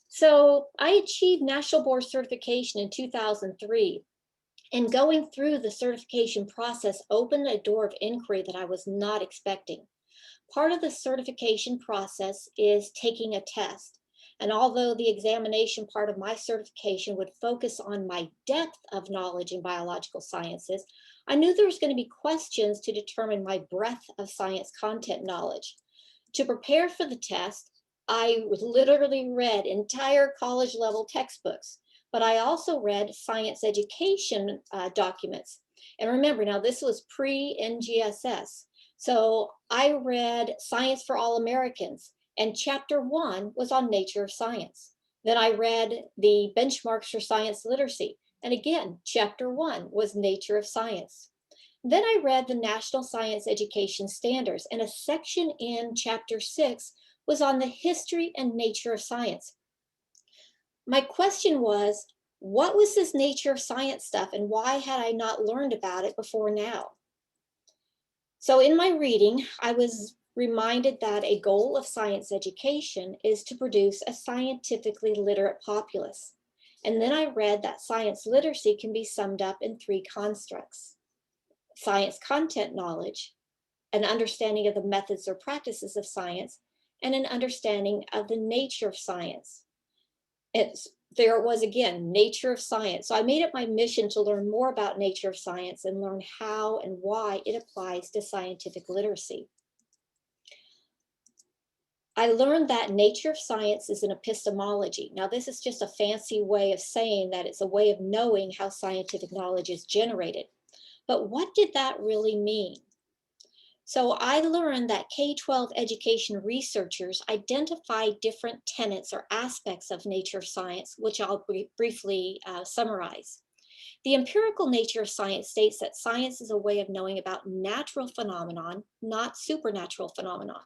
So I achieved National Board certification in 2003. And going through the certification process opened a door of inquiry that I was not expecting. Part of the certification process is taking a test. And although the examination part of my certification would focus on my depth of knowledge in biological sciences, I knew there was going to be questions to determine my breadth of science content knowledge. To prepare for the test, I literally read entire college level textbooks, but I also read science education documents. And remember, now this was pre-NGSS. So I read Science for All Americans, and chapter 1 was on nature of science. Then I read the benchmarks for science literacy. And again, chapter 1 was nature of science. Then I read the National Science Education Standards, and a section in chapter 6 was on the history and nature of science. My question was, what was this nature of science stuff, and why had I not learned about it before now? So in my reading, I was reminded that a goal of science education is to produce a scientifically literate populace. And then I read that science literacy can be summed up in 3 constructs: science content knowledge, an understanding of the methods or practices of science, and an understanding of the nature of science. There it was again, nature of science. So I made it my mission to learn more about nature of science and learn how and why it applies to scientific literacy. I learned that nature of science is an epistemology. Now, this is just a fancy way of saying that it's a way of knowing how scientific knowledge is generated. But what did that really mean? So I learned that K-12 education researchers identify different tenets or aspects of nature of science, which I'll briefly summarize. The empirical nature of science states that science is a way of knowing about natural phenomenon, not supernatural phenomenon.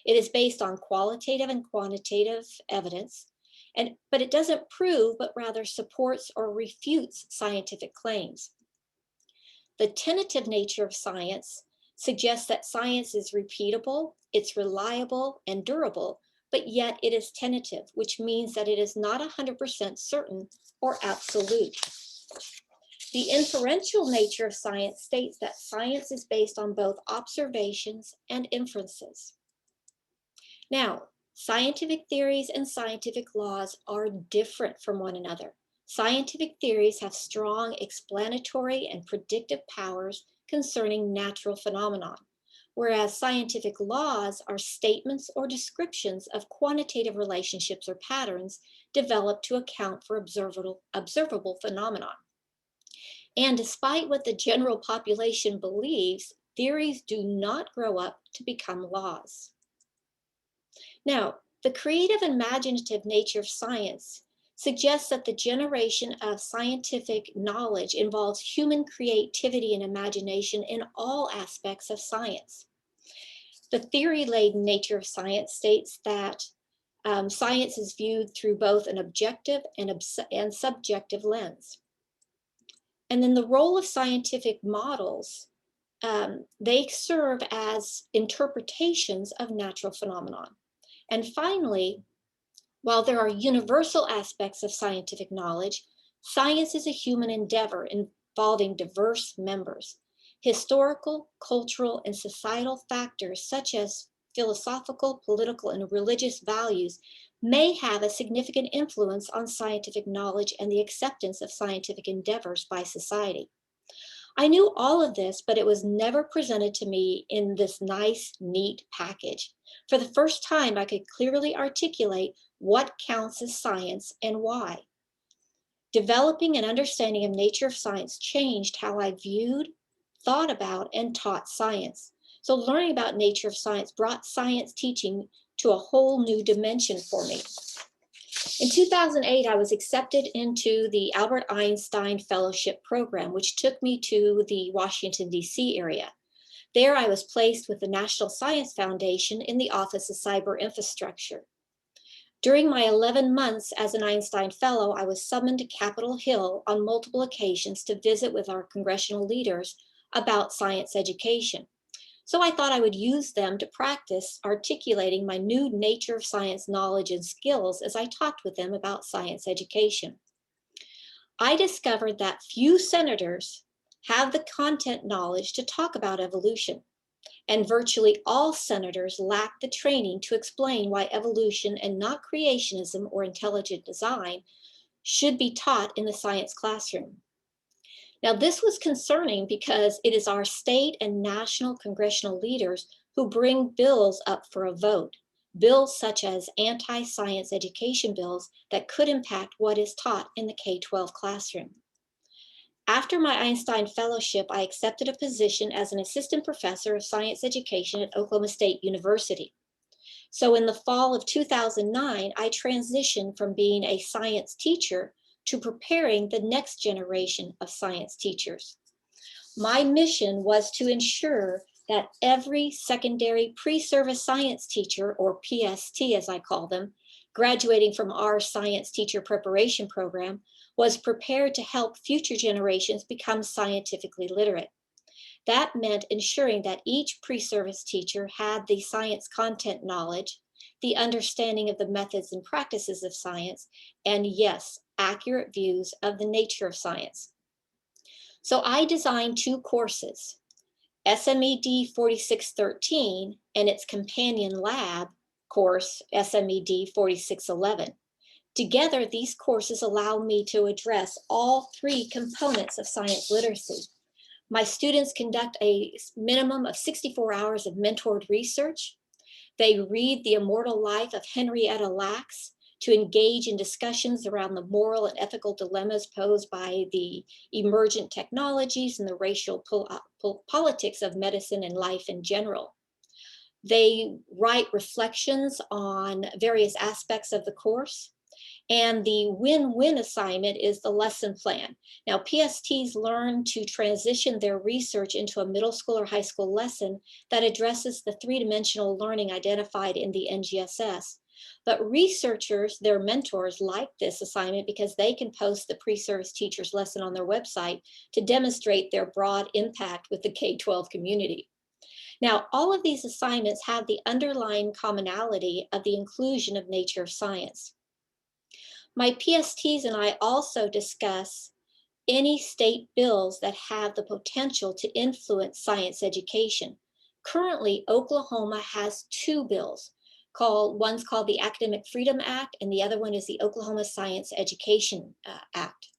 It is based on qualitative and quantitative evidence, but it doesn't prove, but rather supports or refutes scientific claims. The tentative nature of science suggests that science is repeatable, it's reliable and durable, but yet it is tentative, which means that it is not 100% certain or absolute. The inferential nature of science states that science is based on both observations and inferences. Now, scientific theories and scientific laws are different from one another. Scientific theories have strong explanatory and predictive powers concerning natural phenomenon, whereas scientific laws are statements or descriptions of quantitative relationships or patterns developed to account for observable phenomenon. And despite what the general population believes, theories do not grow up to become laws. Now, the creative and imaginative nature of science suggests that the generation of scientific knowledge involves human creativity and imagination in all aspects of science. The theory-laden nature of science states that science is viewed through both an objective and subjective lens. And then the role of scientific models, they serve as interpretations of natural phenomenon. And finally, while there are universal aspects of scientific knowledge, science is a human endeavor involving diverse members. Historical, cultural, and societal factors such as philosophical, political, and religious values may have a significant influence on scientific knowledge and the acceptance of scientific endeavors by society. I knew all of this, but it was never presented to me in this nice, neat package. For the first time, I could clearly articulate what counts as science and why. Developing an understanding of nature of science changed how I viewed, thought about, and taught science. So learning about nature of science brought science teaching to a whole new dimension for me. In 2008, I was accepted into the Albert Einstein Fellowship Program, which took me to the Washington, D.C. area. There, I was placed with the National Science Foundation in the Office of Cyber Infrastructure. During my 11 months as an Einstein Fellow, I was summoned to Capitol Hill on multiple occasions to visit with our congressional leaders about science education. So I thought I would use them to practice articulating my new nature of science knowledge and skills as I talked with them about science education. I discovered that few senators have the content knowledge to talk about evolution, and virtually all senators lack the training to explain why evolution and not creationism or intelligent design should be taught in the science classroom. Now, this was concerning because it is our state and national congressional leaders who bring bills up for a vote, bills such as anti-science education bills that could impact what is taught in the K-12 classroom. After my Einstein Fellowship, I accepted a position as an assistant professor of science education at Oklahoma State University. So in the fall of 2009, I transitioned from being a science teacher to preparing the next generation of science teachers. My mission was to ensure that every secondary pre-service science teacher, or PST as I call them, graduating from our science teacher preparation program, was prepared to help future generations become scientifically literate. That meant ensuring that each pre-service teacher had the science content knowledge, the understanding of the methods and practices of science, and yes, accurate views of the nature of science. So I designed two courses, SMED 4613 and its companion lab course, SMED 4611. Together, these courses allow me to address all three components of science literacy. My students conduct a minimum of 64 hours of mentored research. They read The Immortal Life of Henrietta Lacks to engage in discussions around the moral and ethical dilemmas posed by the emergent technologies and the racial politics of medicine and life in general. They write reflections on various aspects of the course. And the win-win assignment is the lesson plan. Now, PSTs learn to transition their research into a middle school or high school lesson that addresses the three-dimensional learning identified in the NGSS. But researchers, their mentors, like this assignment because they can post the pre-service teacher's lesson on their website to demonstrate their broad impact with the K-12 community. Now, all of these assignments have the underlying commonality of the inclusion of nature of science. My PSTs and I also discuss any state bills that have the potential to influence science education. Currently, Oklahoma has two bills. One's called the Academic Freedom Act, and the other one is the Oklahoma Science Education Act.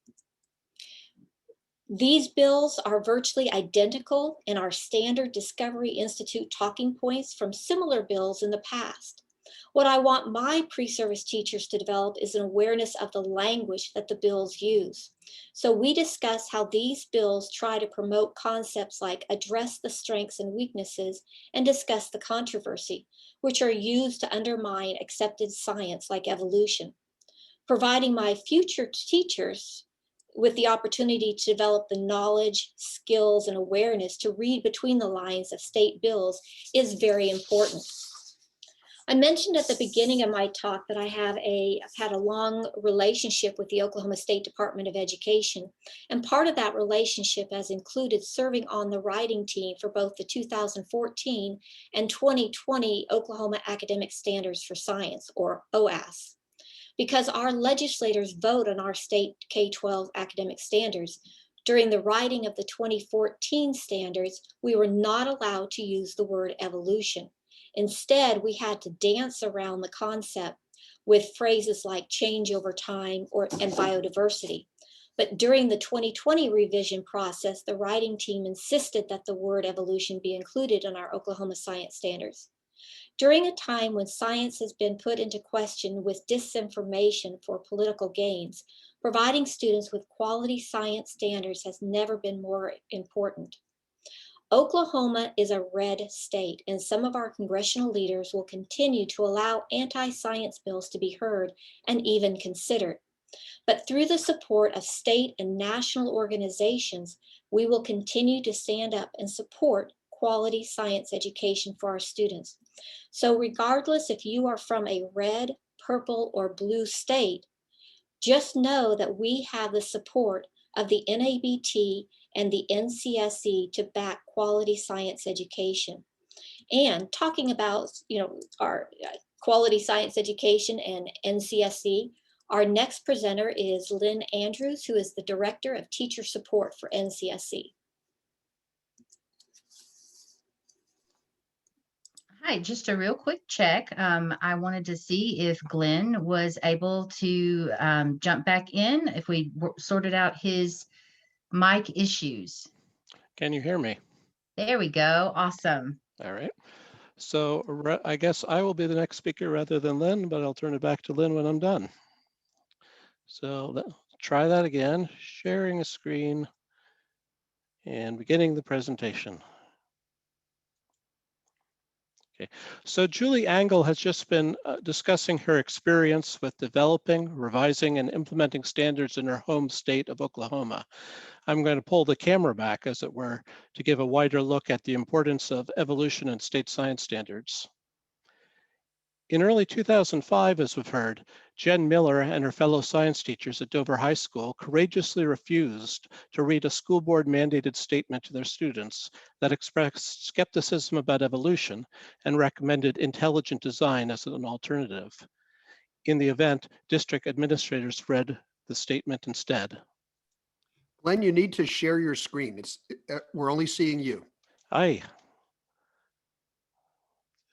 These bills are virtually identical in our standard Discovery Institute talking points from similar bills in the past. What I want my pre-service teachers to develop is an awareness of the language that the bills use. So we discuss how these bills try to promote concepts like address the strengths and weaknesses and discuss the controversy, which are used to undermine accepted science like evolution. Providing my future teachers with the opportunity to develop the knowledge, skills, and awareness to read between the lines of state bills is very important. I mentioned at the beginning of my talk that I've had a long relationship with the Oklahoma State Department of Education. And part of that relationship has included serving on the writing team for both the 2014 and 2020 Oklahoma Academic Standards for Science, or OAS. Because our legislators vote on our state K-12 academic standards, during the writing of the 2014 standards, we were not allowed to use the word evolution. Instead, we had to dance around the concept with phrases like change over time and biodiversity. But during the 2020 revision process, the writing team insisted that the word evolution be included in our Oklahoma science standards. During a time when science has been put into question with disinformation for political gains, providing students with quality science standards has never been more important. Oklahoma is a red state, and some of our congressional leaders will continue to allow anti-science bills to be heard and even considered. But through the support of state and national organizations, we will continue to stand up and support quality science education for our students. So regardless if you are from a red, purple, or blue state, just know that we have the support of the NABT and the NCSE to back quality science education. And talking about, our quality science education and NCSE, our next presenter is Lynn Andrews, who is the Director of Teacher Support for NCSE. Hi, just a real quick check. I wanted to see if Glenn was able to jump back in, if we sorted out his mic issues. Can you hear me? There we go. Awesome. All right. So I guess I will be the next speaker rather than Lynn, but I'll turn it back to Lynn when I'm done. So try that again, sharing a screen and beginning the presentation. Okay, so Julie Engel has just been discussing her experience with developing, revising, and implementing standards in her home state of Oklahoma. I'm going to pull the camera back, as it were, to give a wider look at the importance of evolution and state science standards. In early 2005, as we've heard, Jen Miller and her fellow science teachers at Dover High School courageously refused to read a school board mandated statement to their students that expressed skepticism about evolution and recommended intelligent design as an alternative. In the event, district administrators read the statement instead. Glenn, you need to share your screen. We're only seeing you. Aye.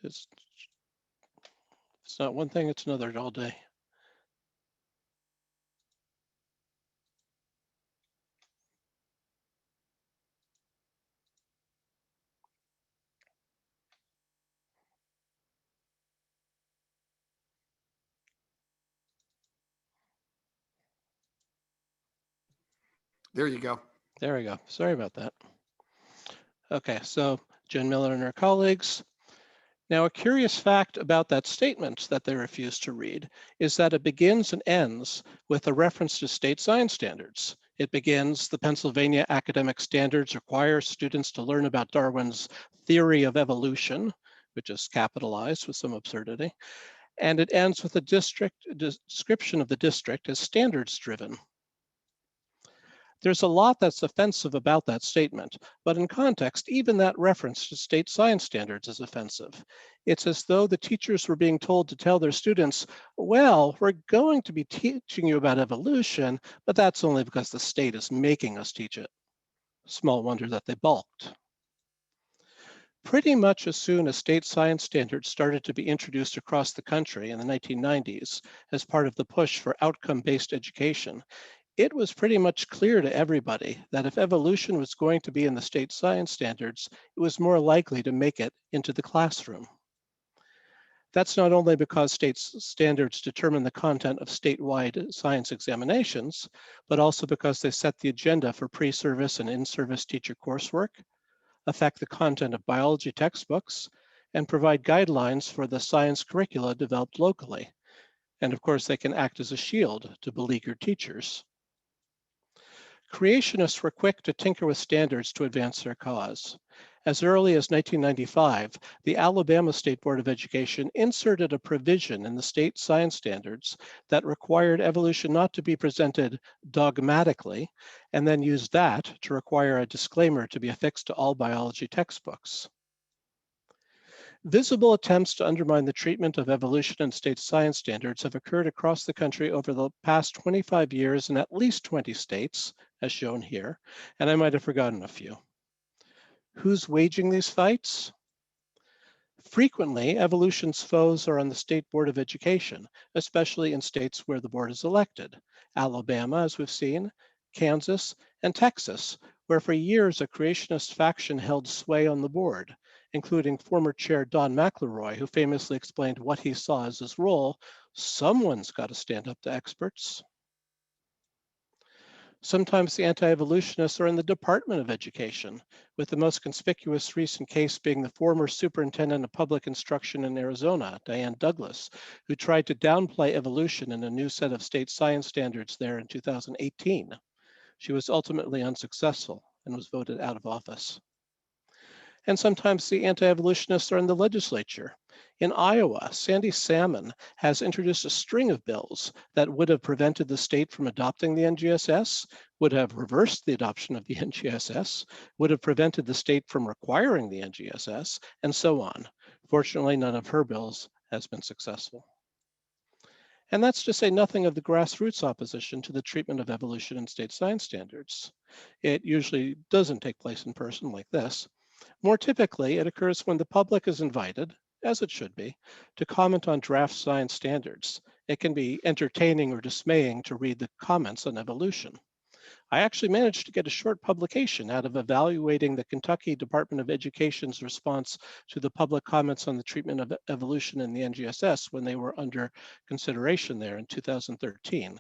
It's not one thing, it's another all day. There you go. There we go. Sorry about that. Okay, so Jen Miller and her colleagues. Now, a curious fact about that statement that they refused to read is that it begins and ends with a reference to state science standards. It begins, the Pennsylvania academic standards require students to learn about Darwin's theory of evolution, which is capitalized with some absurdity. And it ends with a description of the district as standards driven. There's a lot that's offensive about that statement, but in context, even that reference to state science standards is offensive. It's as though the teachers were being told to tell their students, well, we're going to be teaching you about evolution, but that's only because the state is making us teach it. Small wonder that they balked. Pretty much as soon as state science standards started to be introduced across the country in the 1990s as part of the push for outcome-based education, it was pretty much clear to everybody that if evolution was going to be in the state science standards, it was more likely to make it into the classroom. That's not only because state standards determine the content of statewide science examinations, but also because they set the agenda for pre-service and in-service teacher coursework, affect the content of biology textbooks, and provide guidelines for the science curricula developed locally. And of course, they can act as a shield to beleaguered teachers. Creationists were quick to tinker with standards to advance their cause. As early as 1995, the Alabama State Board of Education inserted a provision in the state science standards that required evolution not to be presented dogmatically, and then used that to require a disclaimer to be affixed to all biology textbooks. Visible attempts to undermine the treatment of evolution in state science standards have occurred across the country over the past 25 years in at least 20 states, as shown here, and I might have forgotten a few. Who's waging these fights? Frequently, evolution's foes are on the State Board of Education, especially in states where the board is elected. Alabama, as we've seen, Kansas, and Texas, where for years a creationist faction held sway on the board, including former chair Don McElroy, who famously explained what he saw as his role: someone's got to stand up to experts. Sometimes the anti-evolutionists are in the Department of Education, with the most conspicuous recent case being the former superintendent of public instruction in Arizona, Diane Douglas, who tried to downplay evolution in a new set of state science standards there in 2018. She was ultimately unsuccessful and was voted out of office. And sometimes the anti-evolutionists are in the legislature. In Iowa, Sandy Salmon has introduced a string of bills that would have prevented the state from adopting the NGSS, would have reversed the adoption of the NGSS, would have prevented the state from requiring the NGSS, and so on. Fortunately, none of her bills has been successful. And that's to say nothing of the grassroots opposition to the treatment of evolution in state science standards. It usually doesn't take place in person like this. More typically, it occurs when the public is invited, as it should be, to comment on draft science standards. It can be entertaining or dismaying to read the comments on evolution. I actually managed to get a short publication out of evaluating the Kentucky Department of Education's response to the public comments on the treatment of evolution in the NGSS when they were under consideration there in 2013.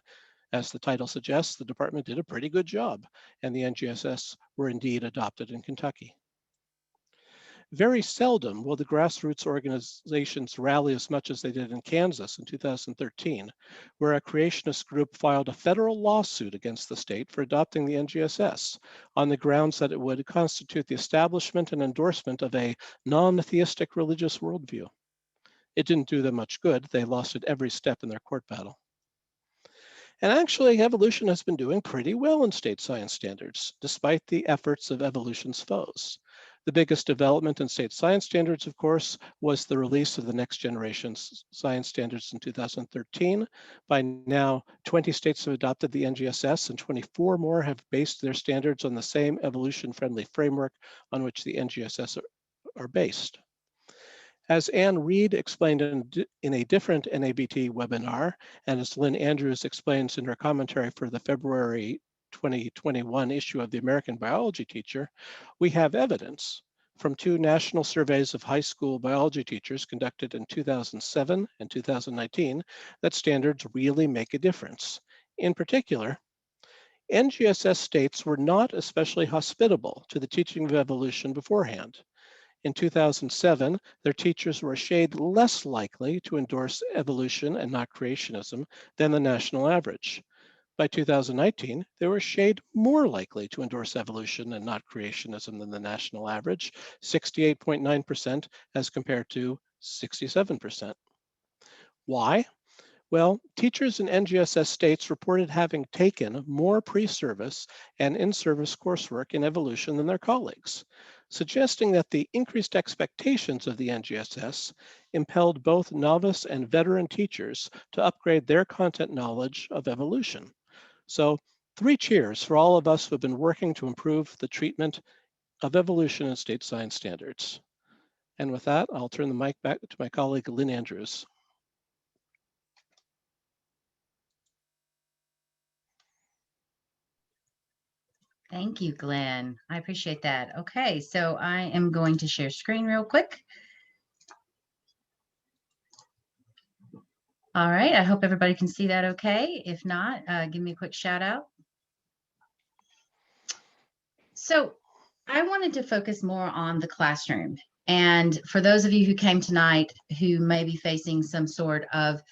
As the title suggests, the department did a pretty good job, and the NGSS were indeed adopted in Kentucky. Very seldom will the grassroots organizations rally as much as they did in Kansas in 2013, where a creationist group filed a federal lawsuit against the state for adopting the NGSS on the grounds that it would constitute the establishment and endorsement of a non-theistic religious worldview. It didn't do them much good. They lost at every step in their court battle. And actually, evolution has been doing pretty well in state science standards, despite the efforts of evolution's foes. The biggest development in state science standards, of course, was the release of the next generation science standards in 2013. By now, 20 states have adopted the NGSS and 24 more have based their standards on the same evolution-friendly framework on which the NGSS are based. As Anne Reed explained in a different NABT webinar, and as Lynn Andrews explains in her commentary for the February 2021 issue of the American Biology Teacher, we have evidence from 2 national surveys of high school biology teachers conducted in 2007 and 2019 that standards really make a difference. In particular, NGSS states were not especially hospitable to the teaching of evolution beforehand. In 2007, their teachers were a shade less likely to endorse evolution and not creationism than the national average. By 2019, they were a shade more likely to endorse evolution and not creationism than the national average, 68.9% as compared to 67%. Why? Well, teachers in NGSS states reported having taken more pre-service and in-service coursework in evolution than their colleagues, suggesting that the increased expectations of the NGSS impelled both novice and veteran teachers to upgrade their content knowledge of evolution. So 3 cheers for all of us who have been working to improve the treatment of evolution in state science standards. And with that, I'll turn the mic back to my colleague, Lynn Andrews. Thank you, Glenn. I appreciate that. Okay, so I am going to share screen real quick. All right, I hope everybody can see that okay. If not, give me a quick shout out. So I wanted to focus more on the classroom. And for those of you who came tonight who may be facing some sort of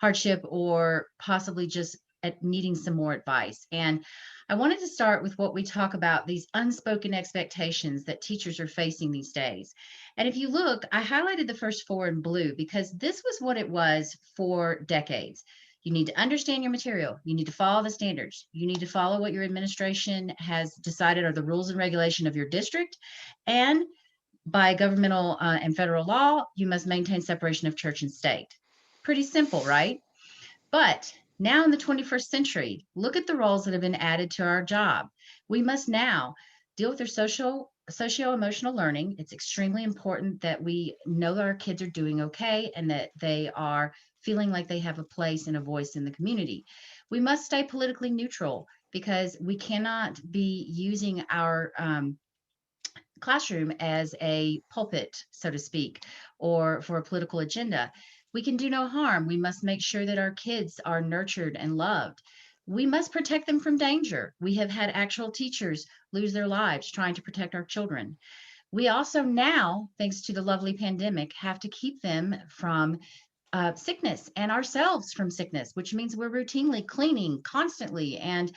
hardship or possibly just needing some more advice. And I wanted to start with what we talk about, these unspoken expectations that teachers are facing these days. And if you look, I highlighted the first 4 in blue because this was what it was for decades. You need to understand your material. You need to follow the standards. You need to follow what your administration has decided are the rules and regulation of your district. And by governmental and federal law, you must maintain separation of church and state. Pretty simple, right? But now in the 21st century, look at the roles that have been added to our job. We must now deal with their socio-emotional learning. It's extremely important that we know that our kids are doing okay and that they are feeling like they have a place and a voice in the community. We must stay politically neutral because we cannot be using our classroom as a pulpit, so to speak, or for a political agenda. We can do no harm. We must make sure that our kids are nurtured and loved. We must protect them from danger. We have had actual teachers lose their lives trying to protect our children. We also now, thanks to the lovely pandemic, have to keep them from sickness and ourselves from sickness, which means we're routinely cleaning constantly and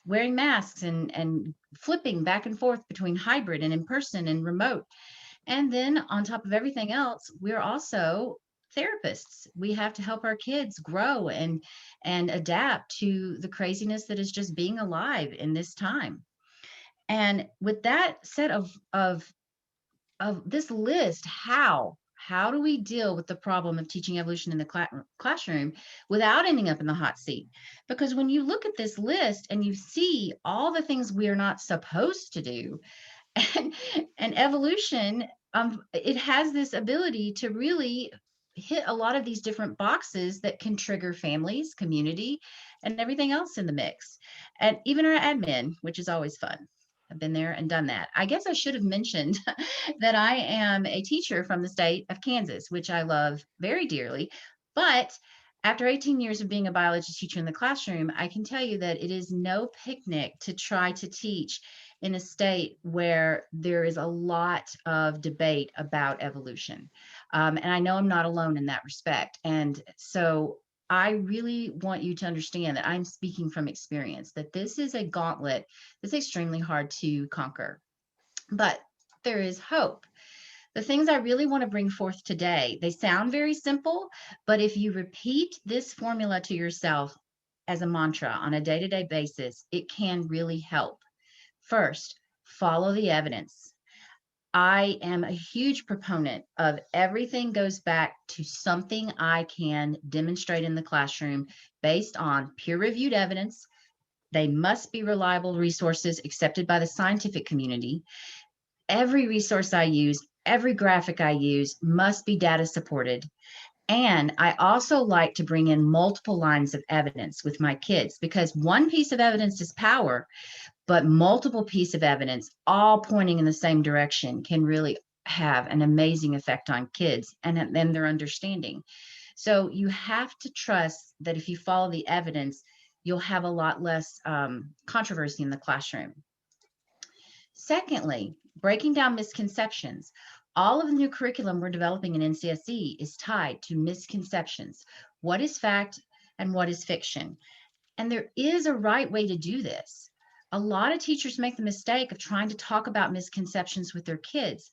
wearing masks and flipping back and forth between hybrid and in person and remote. And then on top of everything else, we're also therapists. We have to help our kids grow and adapt to the craziness that is just being alive in this time. And with that set of this list, how do we deal with the problem of teaching evolution in the classroom without ending up in the hot seat? Because when you look at this list and you see all the things we are not supposed to do, and evolution, it has this ability to really hit a lot of these different boxes that can trigger families, community, and everything else in the mix. And even our admin, which is always fun. I've been there and done that. I guess I should have mentioned that I am a teacher from the state of Kansas, which I love very dearly. But after 18 years of being a biology teacher in the classroom, I can tell you that it is no picnic to try to teach in a state where there is a lot of debate about evolution. And I know I'm not alone in that respect. And so I really want you to understand that I'm speaking from experience, that this is a gauntlet that's extremely hard to conquer. But there is hope. The things I really want to bring forth today, they sound very simple, but if you repeat this formula to yourself as a mantra on a day-to-day basis, it can really help. First, follow the evidence. I am a huge proponent of everything goes back to something I can demonstrate in the classroom based on peer-reviewed evidence. They must be reliable resources accepted by the scientific community. Every resource I use, every graphic I use must be data supported. And I also like to bring in multiple lines of evidence with my kids because one piece of evidence is power, but multiple pieces of evidence all pointing in the same direction can really have an amazing effect on kids and then their understanding. So you have to trust that if you follow the evidence, you'll have a lot less controversy in the classroom. Secondly, breaking down misconceptions. All of the new curriculum we're developing in NCSE is tied to misconceptions. What is fact and what is fiction? And there is a right way to do this. A lot of teachers make the mistake of trying to talk about misconceptions with their kids.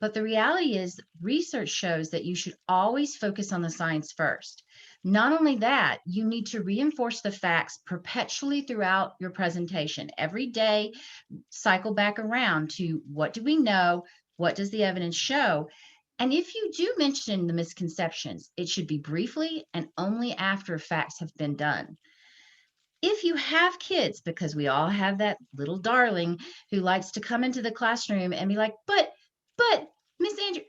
But the reality is, research shows that you should always focus on the science first. Not only that, you need to reinforce the facts perpetually throughout your presentation. Every day, cycle back around to what do we know? What does the evidence show? And if you do mention the misconceptions, it should be briefly and only after facts have been done. If you have kids, because we all have that little darling who likes to come into the classroom and be like, but Miss Andrews,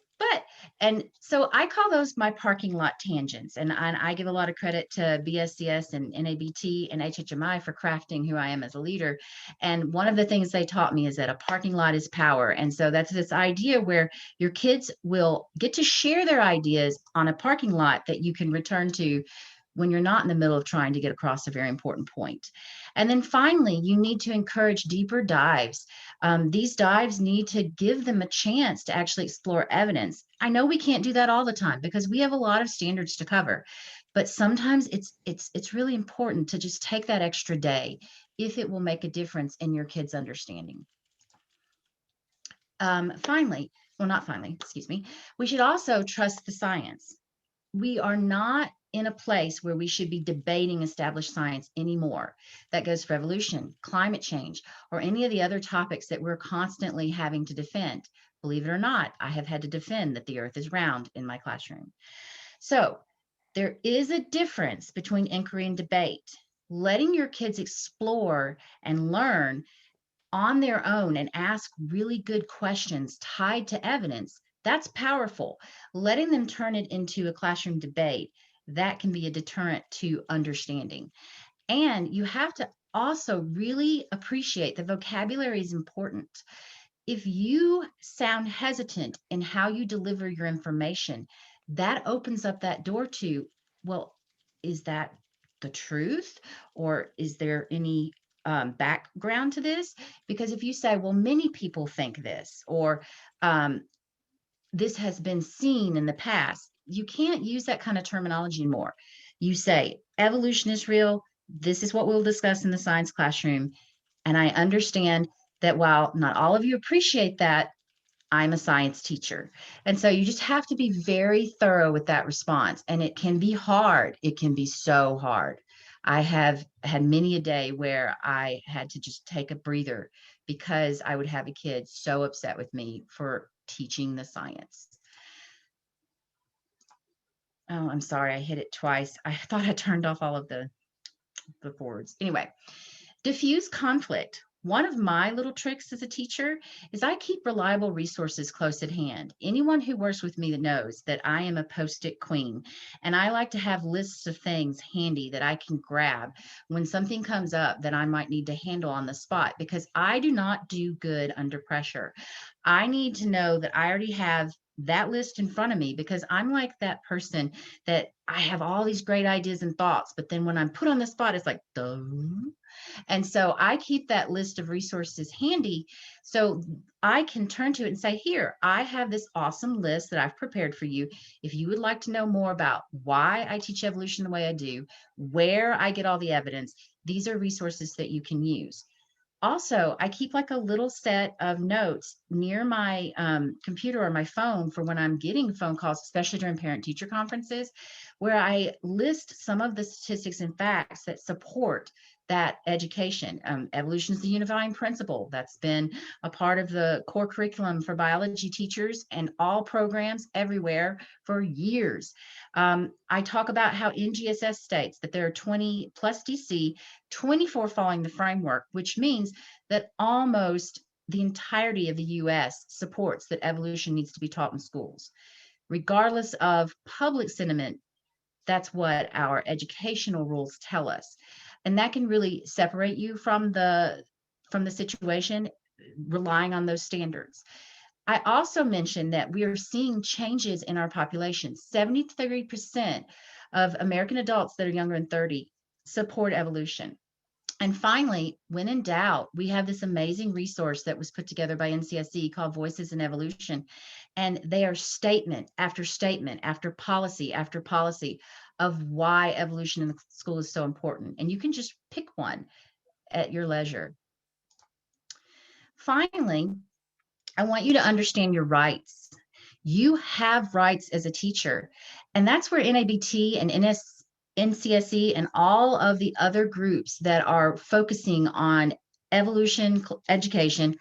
And so I call those my parking lot tangents. And I give a lot of credit to BSCS and NABT and HHMI for crafting who I am as a leader. And one of the things they taught me is that a parking lot is power. And so that's this idea where your kids will get to share their ideas on a parking lot that you can return to when you're not in the middle of trying to get across a very important point. And then finally, you need to encourage deeper dives. These dives need to give them a chance to actually explore evidence. I know we can't do that all the time because we have a lot of standards to cover, but sometimes it's really important to just take that extra day if it will make a difference in your kids' understanding. Finally, well, not finally, excuse me, we should also trust the science. We are not in a place where we should be debating established science anymore. That goes for evolution, climate change, or any of the other topics that we're constantly having to defend. Believe it or not, I have had to defend that the earth is round in my classroom. So there is a difference between inquiry and debate. Letting your kids explore and learn on their own and ask really good questions tied to evidence, that's powerful. Letting them turn it into a classroom debate, that can be a deterrent to understanding. And you have to also really appreciate the vocabulary is important. If you sound hesitant in how you deliver your information, that opens up that door to, well, is that the truth? Or is there any background to this? Because if you say, well, many people think this, or this has been seen in the past, you can't use that kind of terminology anymore. You say, evolution is real. This is what we'll discuss in the science classroom. And I understand that while not all of you appreciate that, I'm a science teacher. And so you just have to be very thorough with that response. And it can be hard. It can be so hard. I have had many a day where I had to just take a breather because I would have a kid so upset with me for teaching the science. Oh, I'm sorry, I hit it twice. I thought I turned off all of the boards. Anyway, diffuse conflict. One of my little tricks as a teacher is I keep reliable resources close at hand. Anyone who works with me knows that I am a post-it queen, and I like to have lists of things handy that I can grab when something comes up that I might need to handle on the spot, because I do not do good under pressure. I need to know that I already have that list in front of me, because I'm like that person that I have all these great ideas and thoughts, but then when I'm put on the spot, it's like, duh. And so I keep that list of resources handy so I can turn to it and say, here, I have this awesome list that I've prepared for you. If you would like to know more about why I teach evolution the way I do, where I get all the evidence, these are resources that you can use. Also, I keep like a little set of notes near my computer or my phone for when I'm getting phone calls, especially during parent-teacher conferences, where I list some of the statistics and facts that support that education. Evolution is the unifying principle. That's been a part of the core curriculum for biology teachers and all programs everywhere for years. I talk about how NGSS states that there are 20 plus DC, 24 following the framework, which means that almost the entirety of the US supports that evolution needs to be taught in schools. Regardless of public sentiment, that's what our educational rules tell us. And that can really separate you from the situation, relying on those standards. I also mentioned that we are seeing changes in our population. 73% of American adults that are younger than 30 support evolution. And finally, when in doubt, we have this amazing resource that was put together by NCSE called Voices in Evolution. And they are statement after statement, after policy of why evolution in the school is so important. And you can just pick one at your leisure. Finally, I want you to understand your rights. You have rights as a teacher, and that's where NABT and NCSE and all of the other groups that are focusing on evolution education,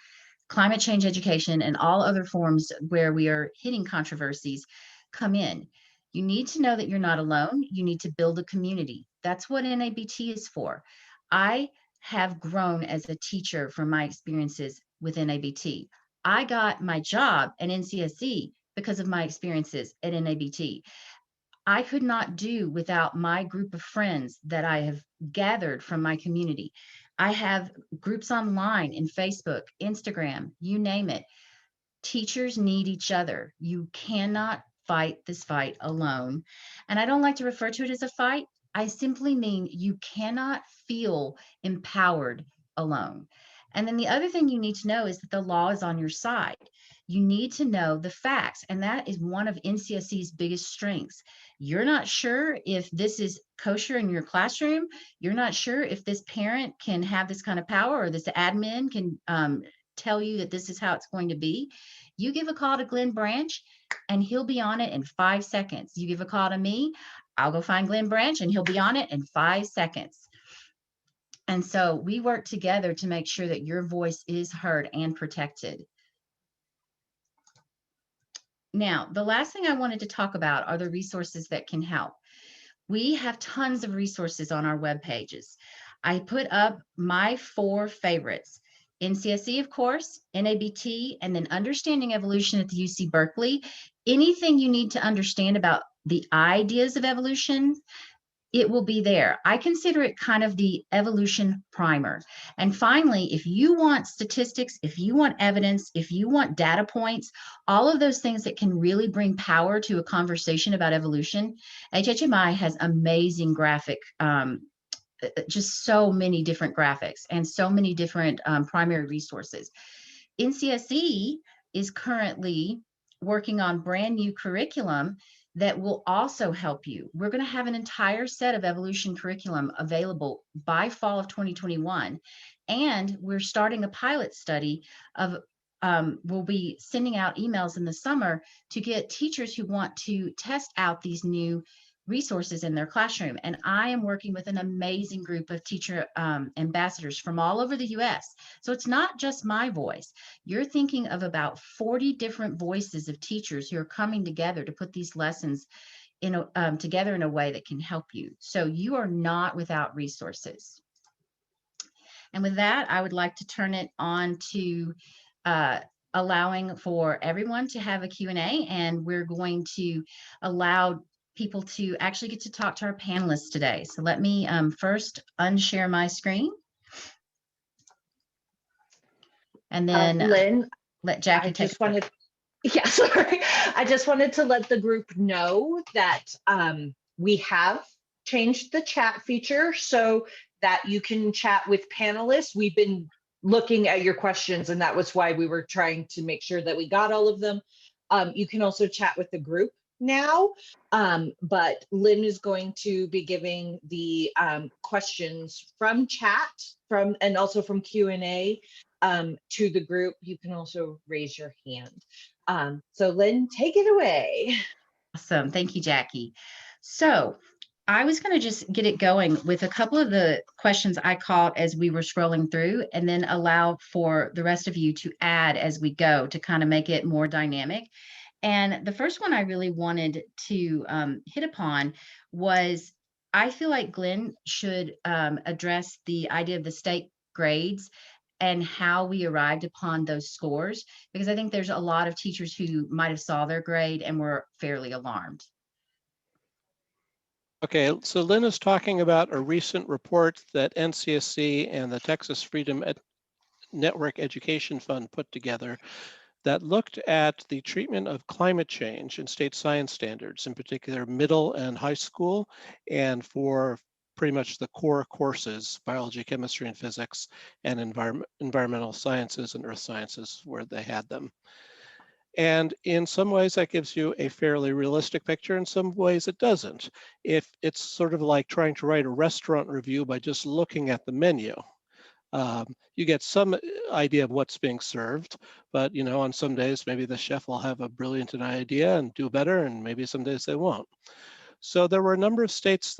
climate change education, and all other forms where we are hitting controversies come in. You need to know that you're not alone. You need to build a community. That's what NABT is for. I have grown as a teacher from my experiences with NABT. I got my job at NCSE because of my experiences at NABT. I could not do without my group of friends that I have gathered from my community. I have groups online in Facebook, Instagram, you name it. Teachers need each other. You cannot fight this fight alone. And I don't like to refer to it as a fight. I simply mean you cannot feel empowered alone. And then the other thing you need to know is that the law is on your side. You need to know the facts. And that is one of NCSE's biggest strengths. You're not sure if this is kosher in your classroom. You're not sure if this parent can have this kind of power, or this admin can tell you that this is how it's going to be. You give a call to Glenn Branch and he'll be on it in 5 seconds. You give a call to me, I'll go find Glenn Branch and he'll be on it in 5 seconds. And so we work together to make sure that your voice is heard and protected. Now, the last thing I wanted to talk about are the resources that can help. We have tons of resources on our web pages. I put up my 4 favorites. NCSE, of course, NABT, and then Understanding Evolution at the UC Berkeley. Anything you need to understand about the ideas of evolution, it will be there. I consider it kind of the evolution primer. And finally, if you want statistics, if you want evidence, if you want data points, all of those things that can really bring power to a conversation about evolution, HHMI has amazing graphic, just so many different graphics and so many different primary resources. NCSE is currently working on brand new curriculum that will also help you. We're going to have an entire set of evolution curriculum available by fall of 2021. And we're starting a pilot study of, we'll be sending out emails in the summer to get teachers who want to test out these new resources in their classroom. And I am working with an amazing group of teacher ambassadors from all over the US. So it's not just my voice. You're thinking of about 40 different voices of teachers who are coming together to put these lessons in together in a way that can help you. So you are not without resources. And with that, I would like to turn it on to allowing for everyone to have a Q&A, and we're going to allow people to actually get to talk to our panelists today. So let me first unshare my screen. And then Lynn, let Jackie take it. Sorry. I just wanted to let the group know that we have changed the chat feature so that you can chat with panelists. We've been looking at your questions, and that was why we were trying to make sure that we got all of them. You can also chat with the group now, but Lynn is going to be giving the questions from chat and also from Q&A to the group. You can also raise your hand. So Lynn, take it away. Awesome. Thank you, Jackie. So I was going to just get it going with a couple of the questions I caught as we were scrolling through, and then allow for the rest of you to add as we go to kind of make it more dynamic. And the first one I really wanted to hit upon was, I feel like Glenn should address the idea of the state grades and how we arrived upon those scores, because I think there's a lot of teachers who might have saw their grade and were fairly alarmed. Okay, so Lynn is talking about a recent report that NCSC and the Texas Freedom Network Education Fund put together that looked at the treatment of climate change in state science standards, in particular middle and high school, and for pretty much the core courses, biology, chemistry, and physics, and environmental sciences and earth sciences where they had them. And in some ways that gives you a fairly realistic picture. In some ways it doesn't. If it's sort of like trying to write a restaurant review by just looking at the menu. You get some idea of what's being served, but on some days maybe the chef will have a brilliant idea and do better, and maybe some days they won't. So there were a number of states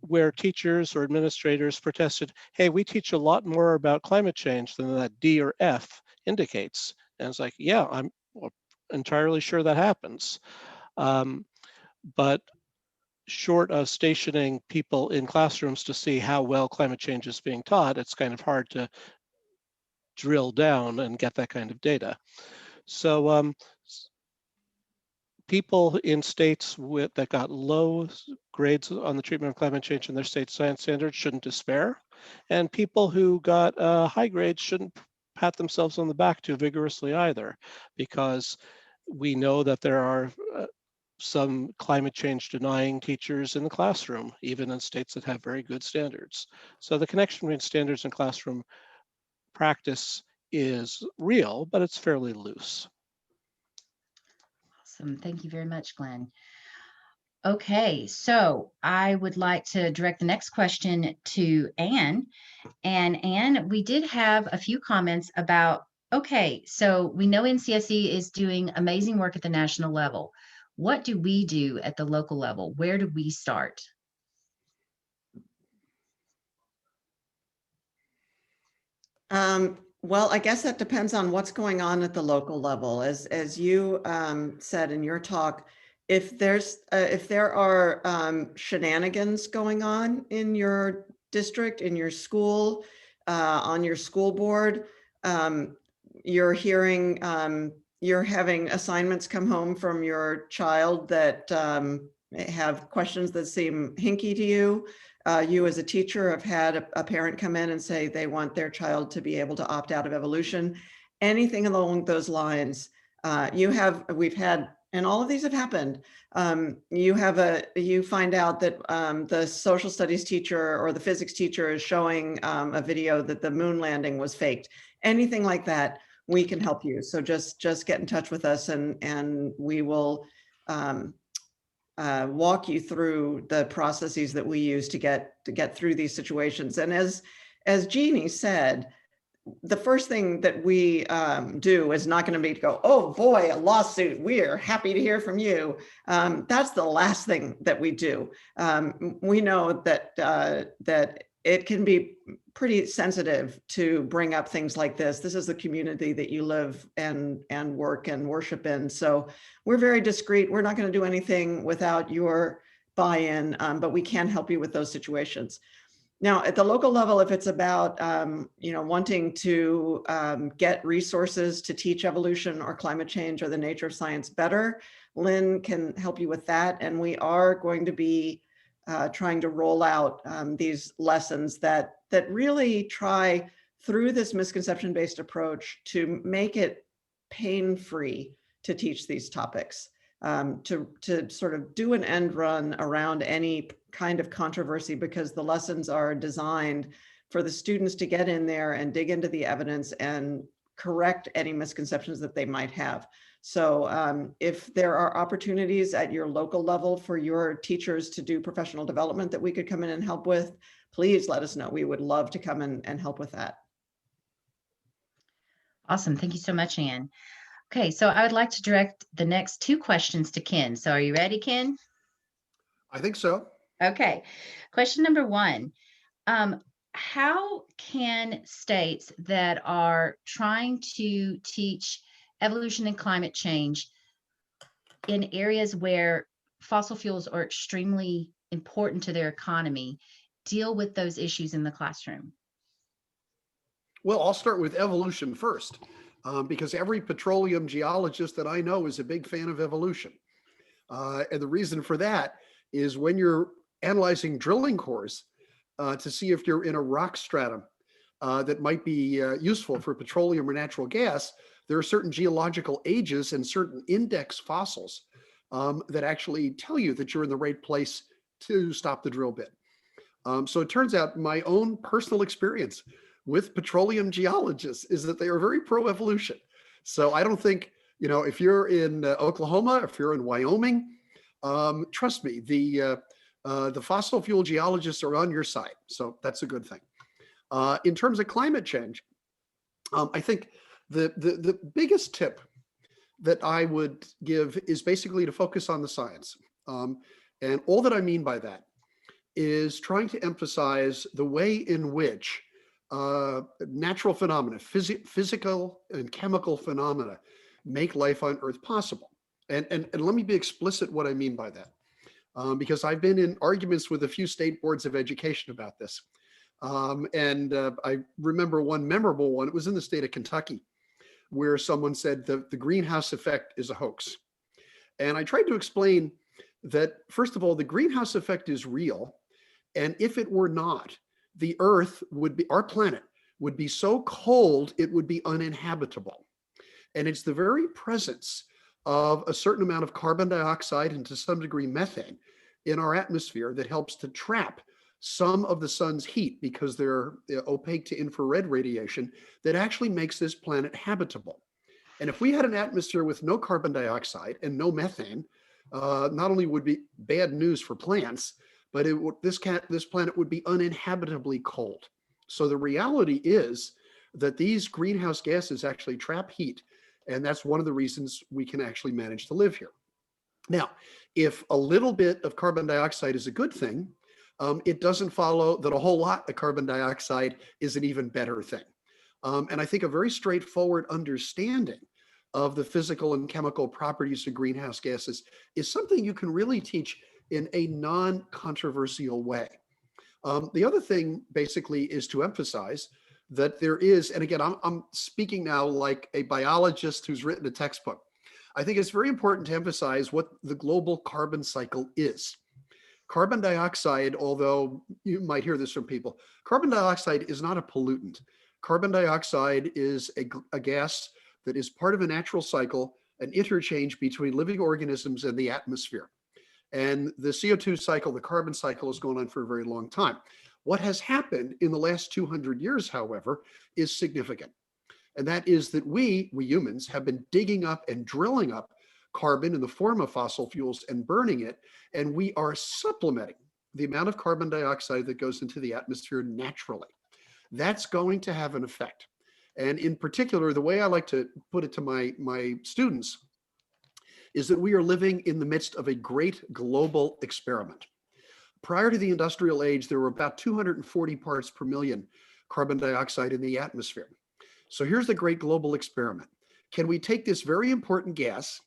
where teachers or administrators protested, hey, we teach a lot more about climate change than that D or F indicates. And it's like, yeah, I'm entirely sure that happens. But short of stationing people in classrooms to see how well climate change is being taught, it's kind of hard to drill down and get that kind of data. So people in states that got low grades on the treatment of climate change in their state science standards shouldn't despair, and people who got high grades shouldn't pat themselves on the back too vigorously either, because we know that there are some climate change denying teachers in the classroom, even in states that have very good standards. So the connection between standards and classroom practice is real, but it's fairly loose. Awesome. Thank you very much, Glenn. Okay, so I would like to direct the next question to Anne. And Anne, we did have a few comments about, okay, so we know NCSE is doing amazing work at the national level. What do we do at the local level? Where do we start? Well, I guess that depends on what's going on at the local level. As you said in your talk, if there are shenanigans going on in your district, in your school, on your school board, you're having assignments come home from your child that have questions that seem hinky to you. You as a teacher have had a parent come in and say they want their child to be able to opt out of evolution. Anything along those lines, we've had, and all of these have happened. You find out that the social studies teacher or the physics teacher is showing a video that the moon landing was faked. Anything like that, we can help you. So just get in touch with us, and we will walk you through the processes that we use to get through these situations. And as Jeannie said, the first thing that we do is not going to be to go, oh boy, a lawsuit, we're happy to hear from you. That's the last thing that we do. We know that it can be pretty sensitive to bring up things like this. This is the community that you live and work and worship in. So we're very discreet. We're not going to do anything without your buy-in, but we can help you with those situations. Now, at the local level, if it's about wanting to get resources to teach evolution or climate change or the nature of science better, Lynn can help you with that. And we are going to be trying to roll out these lessons that really try, through this misconception-based approach, to make it pain-free to teach these topics, to sort of do an end run around any kind of controversy, because the lessons are designed for the students to get in there and dig into the evidence and correct any misconceptions that they might have. So if there are opportunities at your local level for your teachers to do professional development that we could come in and help with, please let us know. We would love to come in and help with that. Awesome. Thank you so much, Anne. Okay, so I would like to direct the next two questions to Ken. So are you ready, Ken? I think so. Okay. Question number one. How can states that are trying to teach evolution and climate change in areas where fossil fuels are extremely important to their economy deal with those issues in the classroom? Well, I'll start with evolution first, because every petroleum geologist that I know is a big fan of evolution. And the reason for that is when you're analyzing drilling cores to see if you're in a rock stratum that might be useful for petroleum or natural gas, there are certain geological ages and certain index fossils that actually tell you that you're in the right place to stop the drill bit. So it turns out my own personal experience with petroleum geologists is that they are very pro-evolution. So I don't think, if you're in Oklahoma, if you're in Wyoming, trust me, the fossil fuel geologists are on your side. So that's a good thing. In terms of climate change, I think the biggest tip that I would give is basically to focus on the science. And all that I mean by that is trying to emphasize the way in which natural phenomena, physical and chemical phenomena, make life on Earth possible. And let me be explicit what I mean by that, because I've been in arguments with a few state boards of education about this. I remember one memorable one. It was in the state of Kentucky, where someone said the greenhouse effect is a hoax. And I tried to explain that, first of all, the greenhouse effect is real. And if it were not, the Earth would be, our planet would be so cold, it would be uninhabitable. And it's the very presence of a certain amount of carbon dioxide and to some degree methane in our atmosphere that helps to trap some of the sun's heat, because they're opaque to infrared radiation, that actually makes this planet habitable. And if we had an atmosphere with no carbon dioxide and no methane, not only would be bad news for plants, but this planet would be uninhabitably cold. So the reality is that these greenhouse gases actually trap heat, and that's one of the reasons we can actually manage to live here. Now, if a little bit of carbon dioxide is a good thing, it doesn't follow that a whole lot of carbon dioxide is an even better thing. And I think a very straightforward understanding of the physical and chemical properties of greenhouse gases is something you can really teach in a non-controversial way. The other thing basically is to emphasize that there is, and again, I'm speaking now like a biologist who's written a textbook. I think it's very important to emphasize what the global carbon cycle is. Carbon dioxide, although you might hear this from people, carbon dioxide is not a pollutant. Carbon dioxide is a gas that is part of a natural cycle, an interchange between living organisms and the atmosphere. And the CO2 cycle, the carbon cycle, has gone on for a very long time. What has happened in the last 200 years, however, is significant. And that is that we humans have been digging up and drilling up carbon in the form of fossil fuels and burning it. And we are supplementing the amount of carbon dioxide that goes into the atmosphere naturally. That's going to have an effect. And in particular, the way I like to put it to my students is that we are living in the midst of a great global experiment. Prior to the industrial age, there were about 240 parts per million carbon dioxide in the atmosphere. So here's the great global experiment. Can we take this very important gas,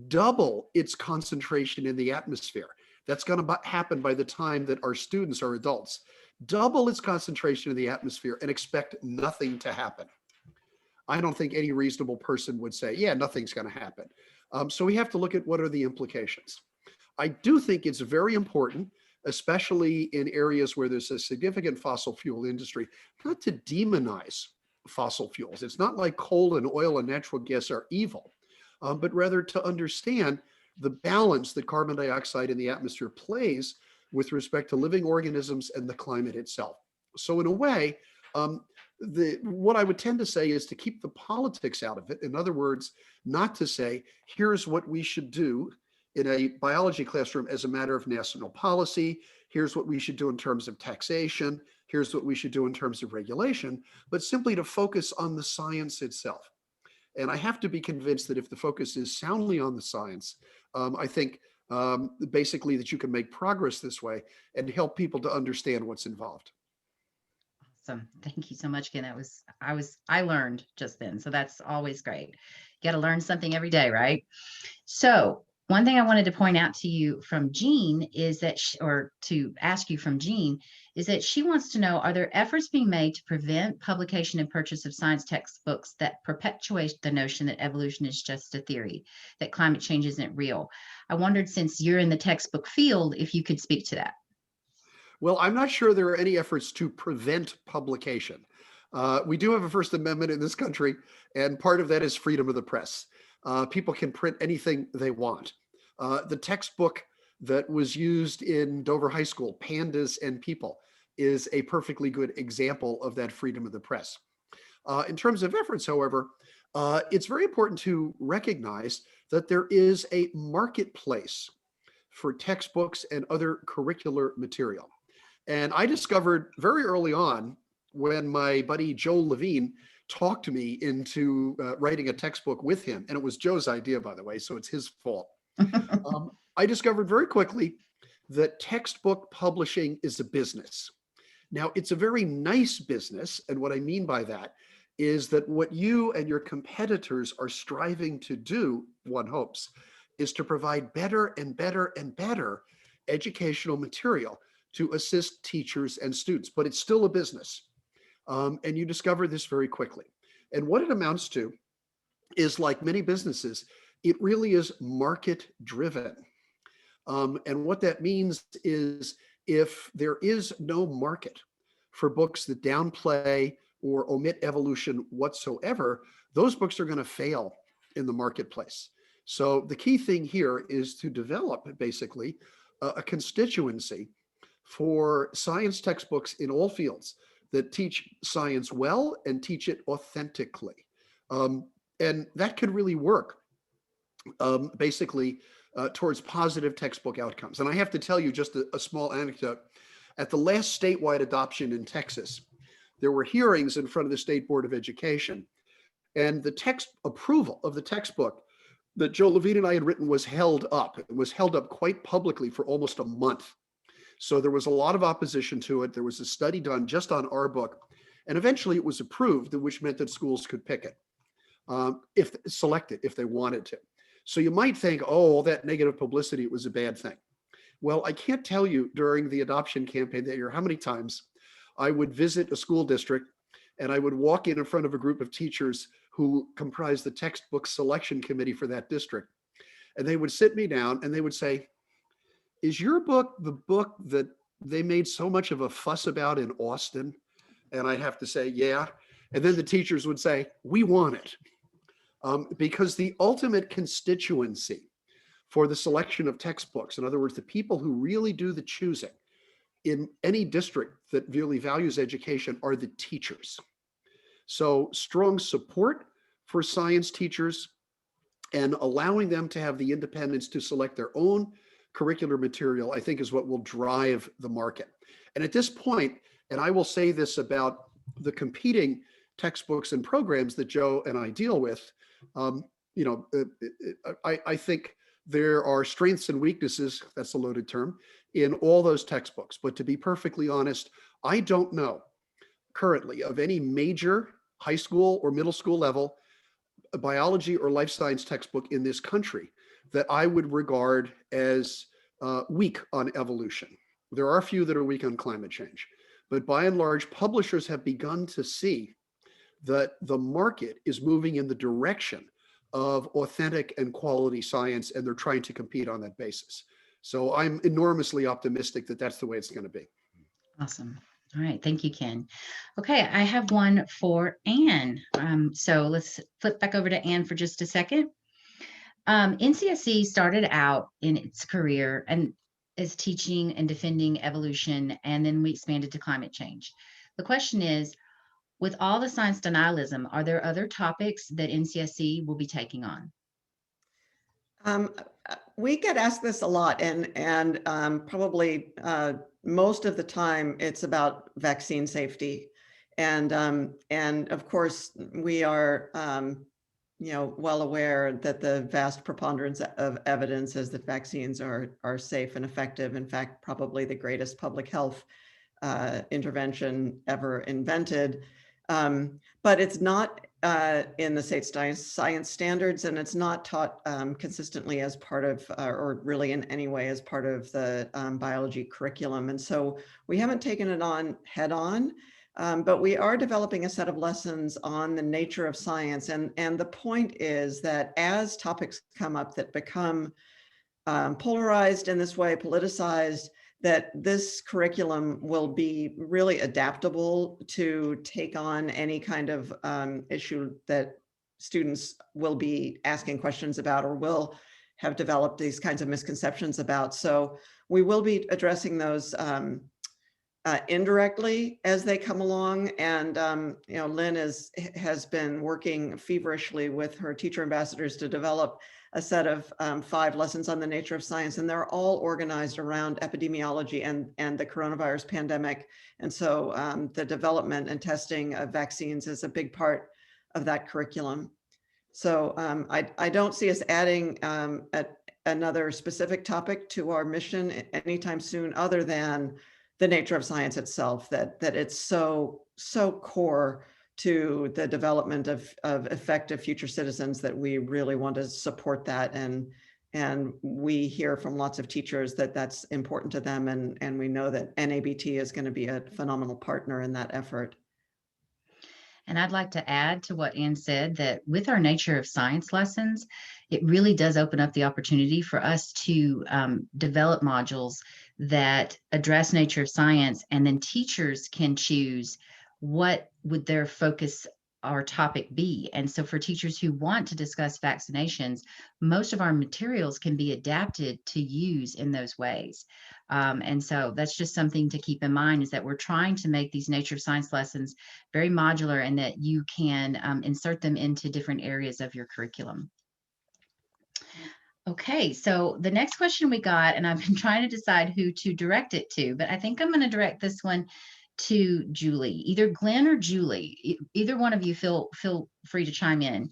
double its concentration in the atmosphere? That's going to happen by the time that our students are adults. Double its concentration in the atmosphere and expect nothing to happen. I don't think any reasonable person would say, yeah, nothing's going to happen. So we have to look at what are the implications. I do think it's very important, especially in areas where there's a significant fossil fuel industry, not to demonize fossil fuels. It's not like coal and oil and natural gas are evil, but rather to understand the balance that carbon dioxide in the atmosphere plays with respect to living organisms and the climate itself. So in a way, what I would tend to say is to keep the politics out of it. In other words, not to say, here's what we should do in a biology classroom as a matter of national policy. Here's what we should do in terms of taxation. Here's what we should do in terms of regulation, but simply to focus on the science itself. And I have to be convinced that if the focus is soundly on the science, I think basically that you can make progress this way and help people to understand what's involved. Awesome. Thank you so much again. I learned just then. So that's always great. You got to learn something every day, right? So one thing I wanted to point out to you from Jean is that, to ask you from Jean, is that she wants to know, are there efforts being made to prevent publication and purchase of science textbooks that perpetuate the notion that evolution is just a theory, that climate change isn't real? I wondered, since you're in the textbook field, if you could speak to that. Well, I'm not sure there are any efforts to prevent publication. We do have a First Amendment in this country, and part of that is freedom of the press. People can print anything they want. The textbook that was used in Dover High School, Pandas and People, is a perfectly good example of that freedom of the press. In terms of efforts, however, it's very important to recognize that there is a marketplace for textbooks and other curricular material. And I discovered very early on, when my buddy Joe Levine talked me into writing a textbook with him, and it was Joe's idea, by the way, so it's his fault. I discovered very quickly that textbook publishing is a business. Now, it's a very nice business, and what I mean by that is that what you and your competitors are striving to do, one hopes, is to provide better and better and better educational material to assist teachers and students, but it's still a business. And you discover this very quickly. And what it amounts to is, like many businesses, it really is market driven. And what that means is if there is no market for books that downplay or omit evolution whatsoever, those books are going to fail in the marketplace. So the key thing here is to develop basically a constituency for science textbooks in all fields that teach science well and teach it authentically. And that could really work basically towards positive textbook outcomes. And I have to tell you just a small anecdote. At the last statewide adoption in Texas, there were hearings in front of the State Board of Education, and the text approval of the textbook that Joe Levine and I had written was held up. It was held up quite publicly for almost a month. So there was a lot of opposition to it. There was a study done just on our book, and eventually it was approved, which meant that schools could pick it, if select it, if they wanted to. So you might think, oh, all that negative publicity, it was a bad thing. Well, I can't tell you during the adoption campaign that year how many times I would visit a school district and I would walk in front of a group of teachers who comprised the textbook selection committee for that district. And they would sit me down and they would say, is your book the book that they made so much of a fuss about in Austin? And I'd have to say, yeah. And then the teachers would say, we want it. Because the ultimate constituency for the selection of textbooks, in other words, the people who really do the choosing in any district that really values education, are the teachers. So strong support for science teachers and allowing them to have the independence to select their own curricular material, I think, is what will drive the market. And at this point, and I will say this about the competing textbooks and programs that Joe and I deal with, I think there are strengths and weaknesses, that's a loaded term, in all those textbooks. But to be perfectly honest, I don't know currently of any major high school or middle school level biology or life science textbook in this country that I would regard as weak on evolution. There are a few that are weak on climate change, but by and large, publishers have begun to see that the market is moving in the direction of authentic and quality science, and they're trying to compete on that basis. So I'm enormously optimistic that that's the way it's going to be. Awesome. All right. Thank you, Ken. Okay. I have one for Anne. So let's flip back over to Anne for just a second. NCSE started out in its career and is teaching and defending evolution, and then we expanded to climate change. The question is, with all the science denialism, are there other topics that NCSE will be taking on? We get asked this a lot, and probably most of the time it's about vaccine safety, and of course we are well aware that the vast preponderance of evidence is that vaccines are safe and effective. In fact, probably the greatest public health intervention ever invented. But it's not in the state science standards, and it's not taught consistently as part of, or really in any way as part of the biology curriculum. And so we haven't taken it on head on, but we are developing a set of lessons on the nature of science. And the point is that as topics come up that become polarized in this way, politicized, that this curriculum will be really adaptable to take on any kind of issue that students will be asking questions about or will have developed these kinds of misconceptions about. So we will be addressing those indirectly as they come along. And Lynn has been working feverishly with her teacher ambassadors to develop a set of 5 lessons on the nature of science, and they're all organized around epidemiology and the coronavirus pandemic. And so the development and testing of vaccines is a big part of that curriculum. So I don't see us adding another specific topic to our mission anytime soon, other than the nature of science itself, that it's so core to the development of effective future citizens that we really want to support that. And we hear from lots of teachers that that's important to them. And we know that NABT is going to be a phenomenal partner in that effort. And I'd like to add to what Ann said, that with our nature of science lessons, it really does open up the opportunity for us to develop modules that address nature of science, and then teachers can choose what would their focus or topic be. And so for teachers who want to discuss vaccinations, most of our materials can be adapted to use in those ways. And so that's just something to keep in mind, is that we're trying to make these nature of science lessons very modular, and that you can insert them into different areas of your curriculum. Okay, so the next question we got, and I've been trying to decide who to direct it to, but I think I'm going to direct this one to Julie, either Glenn or Julie. Either one of you feel free to chime in.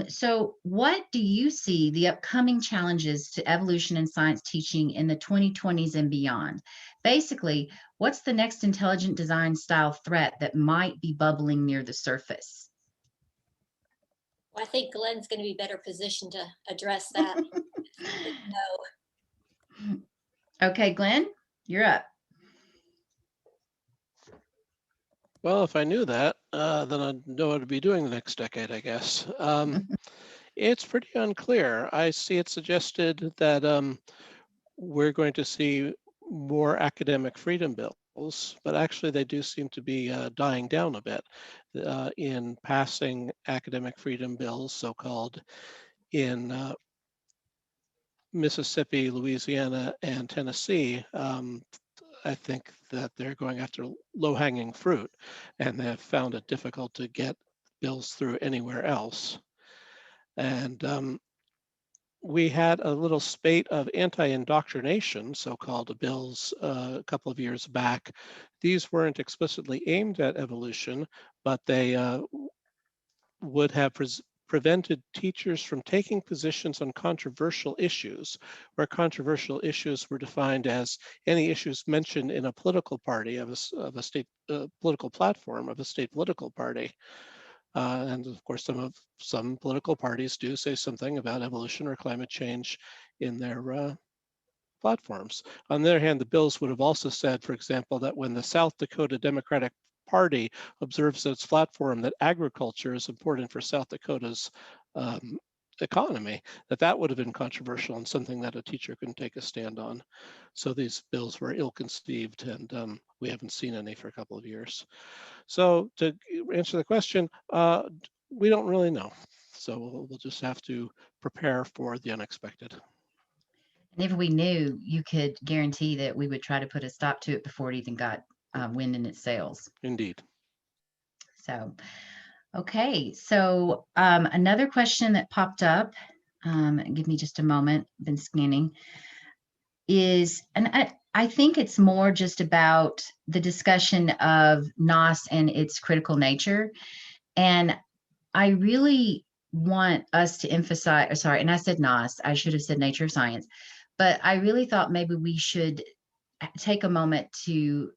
So what do you see the upcoming challenges to evolution and science teaching in the 2020s and beyond? Basically, what's the next intelligent design style threat that might be bubbling near the surface? Well, I think Glenn's going to be better positioned to address that. Okay, Glenn, you're up. Well, if I knew that, then I'd know what to be doing the next decade, I guess. It's pretty unclear. I see it suggested that we're going to see more academic freedom bills, but actually they do seem to be dying down a bit in passing academic freedom bills, so-called, in Mississippi, Louisiana, and Tennessee. I think that they're going after low-hanging fruit, and they have found it difficult to get bills through anywhere else. And we had a little spate of anti-indoctrination, so-called bills, a couple of years back. These weren't explicitly aimed at evolution, but they would have prevented teachers from taking positions on controversial issues, where controversial issues were defined as any issues mentioned in a political party of a state political platform of a state political party. And of course, some political parties do say something about evolution or climate change in their platforms. On the other hand, the bills would have also said, for example, that when the South Dakota Democratic Party observes its platform that agriculture is important for South Dakota's economy, that would have been controversial and something that a teacher couldn't take a stand on. So these bills were ill-conceived, and we haven't seen any for a couple of years. So to answer the question, we don't really know. So we'll just have to prepare for the unexpected. And if we knew, you could guarantee that we would try to put a stop to it before it even got wind in its sails. Indeed. So, okay. So another question that popped up, give me just a moment, been scanning, is, and I think it's more just about the discussion of NOS and its critical nature. And I really want us to emphasize, sorry, and I said NOS, I should have said nature of science, but I really thought maybe we should take a moment to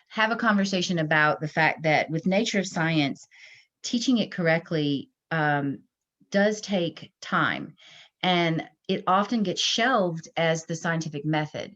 have a conversation about the fact that with nature of science, teaching it correctly does take time, and it often gets shelved as the scientific method.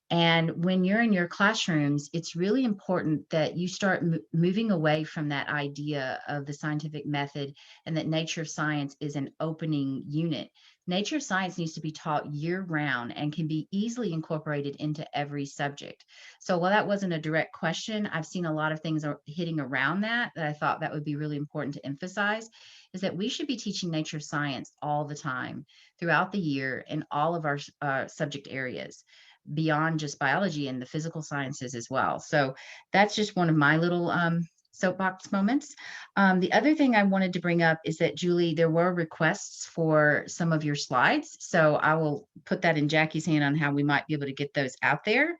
And when you're in your classrooms, it's really important that you start moving away from that idea of the scientific method, and that nature of science is an opening unit. Nature of science needs to be taught year-round and can be easily incorporated into every subject. So while that wasn't a direct question, I've seen a lot of things hitting around that I thought that would be really important to emphasize, is that we should be teaching nature of science all the time throughout the year in all of our subject areas, beyond just biology and the physical sciences as well. So that's just one of my little soapbox moments. The other thing I wanted to bring up is that, Julie, there were requests for some of your slides. So I will put that in Jackie's hand on how we might be able to get those out there.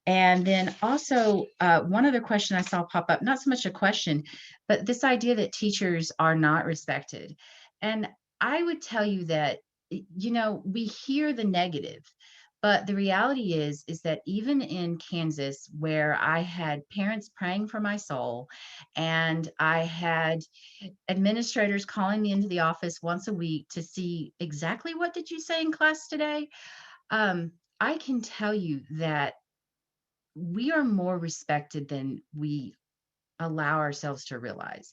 And then also one other question I saw pop up, not so much a question, but this idea that teachers are not respected. And I would tell you that, you know, we hear the negative, but the reality is that even in Kansas, where I had parents praying for my soul, and I had administrators calling me into the office once a week to see exactly what did you say in class today, I can tell you that we are more respected than we allow ourselves to realize.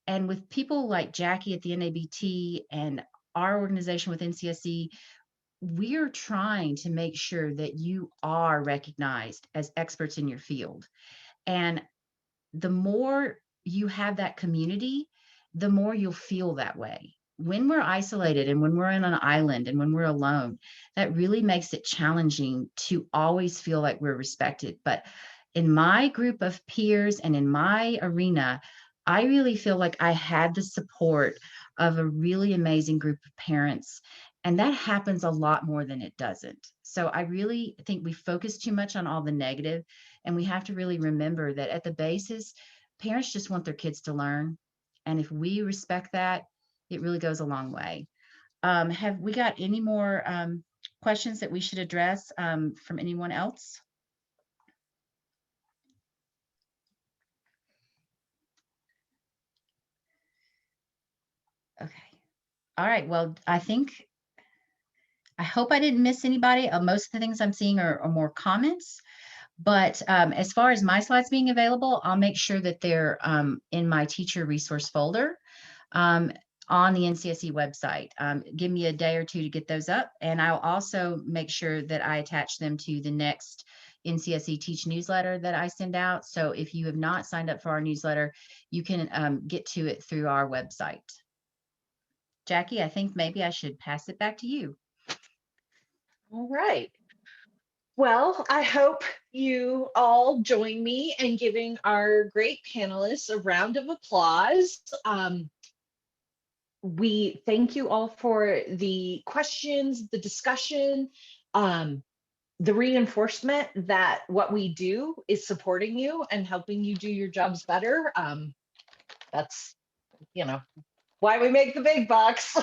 And with people like Jackie at the NABT and our organization with NCSE, we're trying to make sure that you are recognized as experts in your field. And the more you have that community, the more you'll feel that way. When we're isolated and when we're in an island and when we're alone, that really makes it challenging to always feel like we're respected. But in my group of peers and in my arena, I really feel like I had the support of a really amazing group of parents. And that happens a lot more than it doesn't. So I really think we focus too much on all the negative, and we have to really remember that at the basis, parents just want their kids to learn. And if we respect that, it really goes a long way. Have we got any more questions that we should address from anyone else? Okay. All right. Well, I hope I didn't miss anybody. Most of the things I'm seeing are more comments. But as far as my slides being available, I'll make sure that they're in my teacher resource folder on the NCSE website. Give me a day or two to get those up. And I'll also make sure that I attach them to the next NCSE Teach newsletter that I send out. So if you have not signed up for our newsletter, you can get to it through our website. Jackie, I think maybe I should pass it back to you. All right. Well, I hope you all join me in giving our great panelists a round of applause. We thank you all for the questions, the discussion, the reinforcement that what we do is supporting you and helping you do your jobs better. That's, why we make the big bucks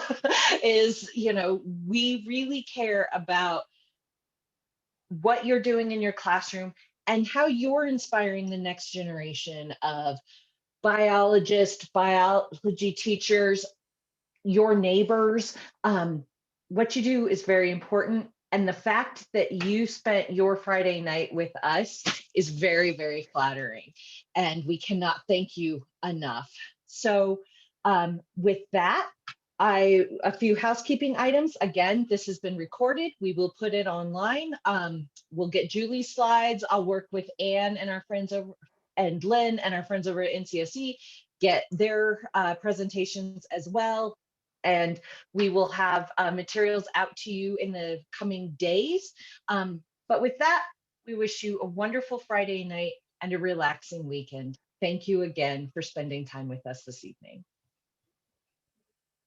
is, we really care about what you're doing in your classroom and how you're inspiring the next generation of biologists, biology teachers, your neighbors. What you do is very important. And the fact that you spent your Friday night with us is very, very flattering. And we cannot thank you enough. So with that, a few housekeeping items. Again, this has been recorded. We will put it online. We'll get Julie's slides. I'll work with Anne and our friends over, and Lynn and our friends over at NCSE, get their presentations as well. And we will have materials out to you in the coming days. But with that, we wish you a wonderful Friday night and a relaxing weekend. Thank you again for spending time with us this evening.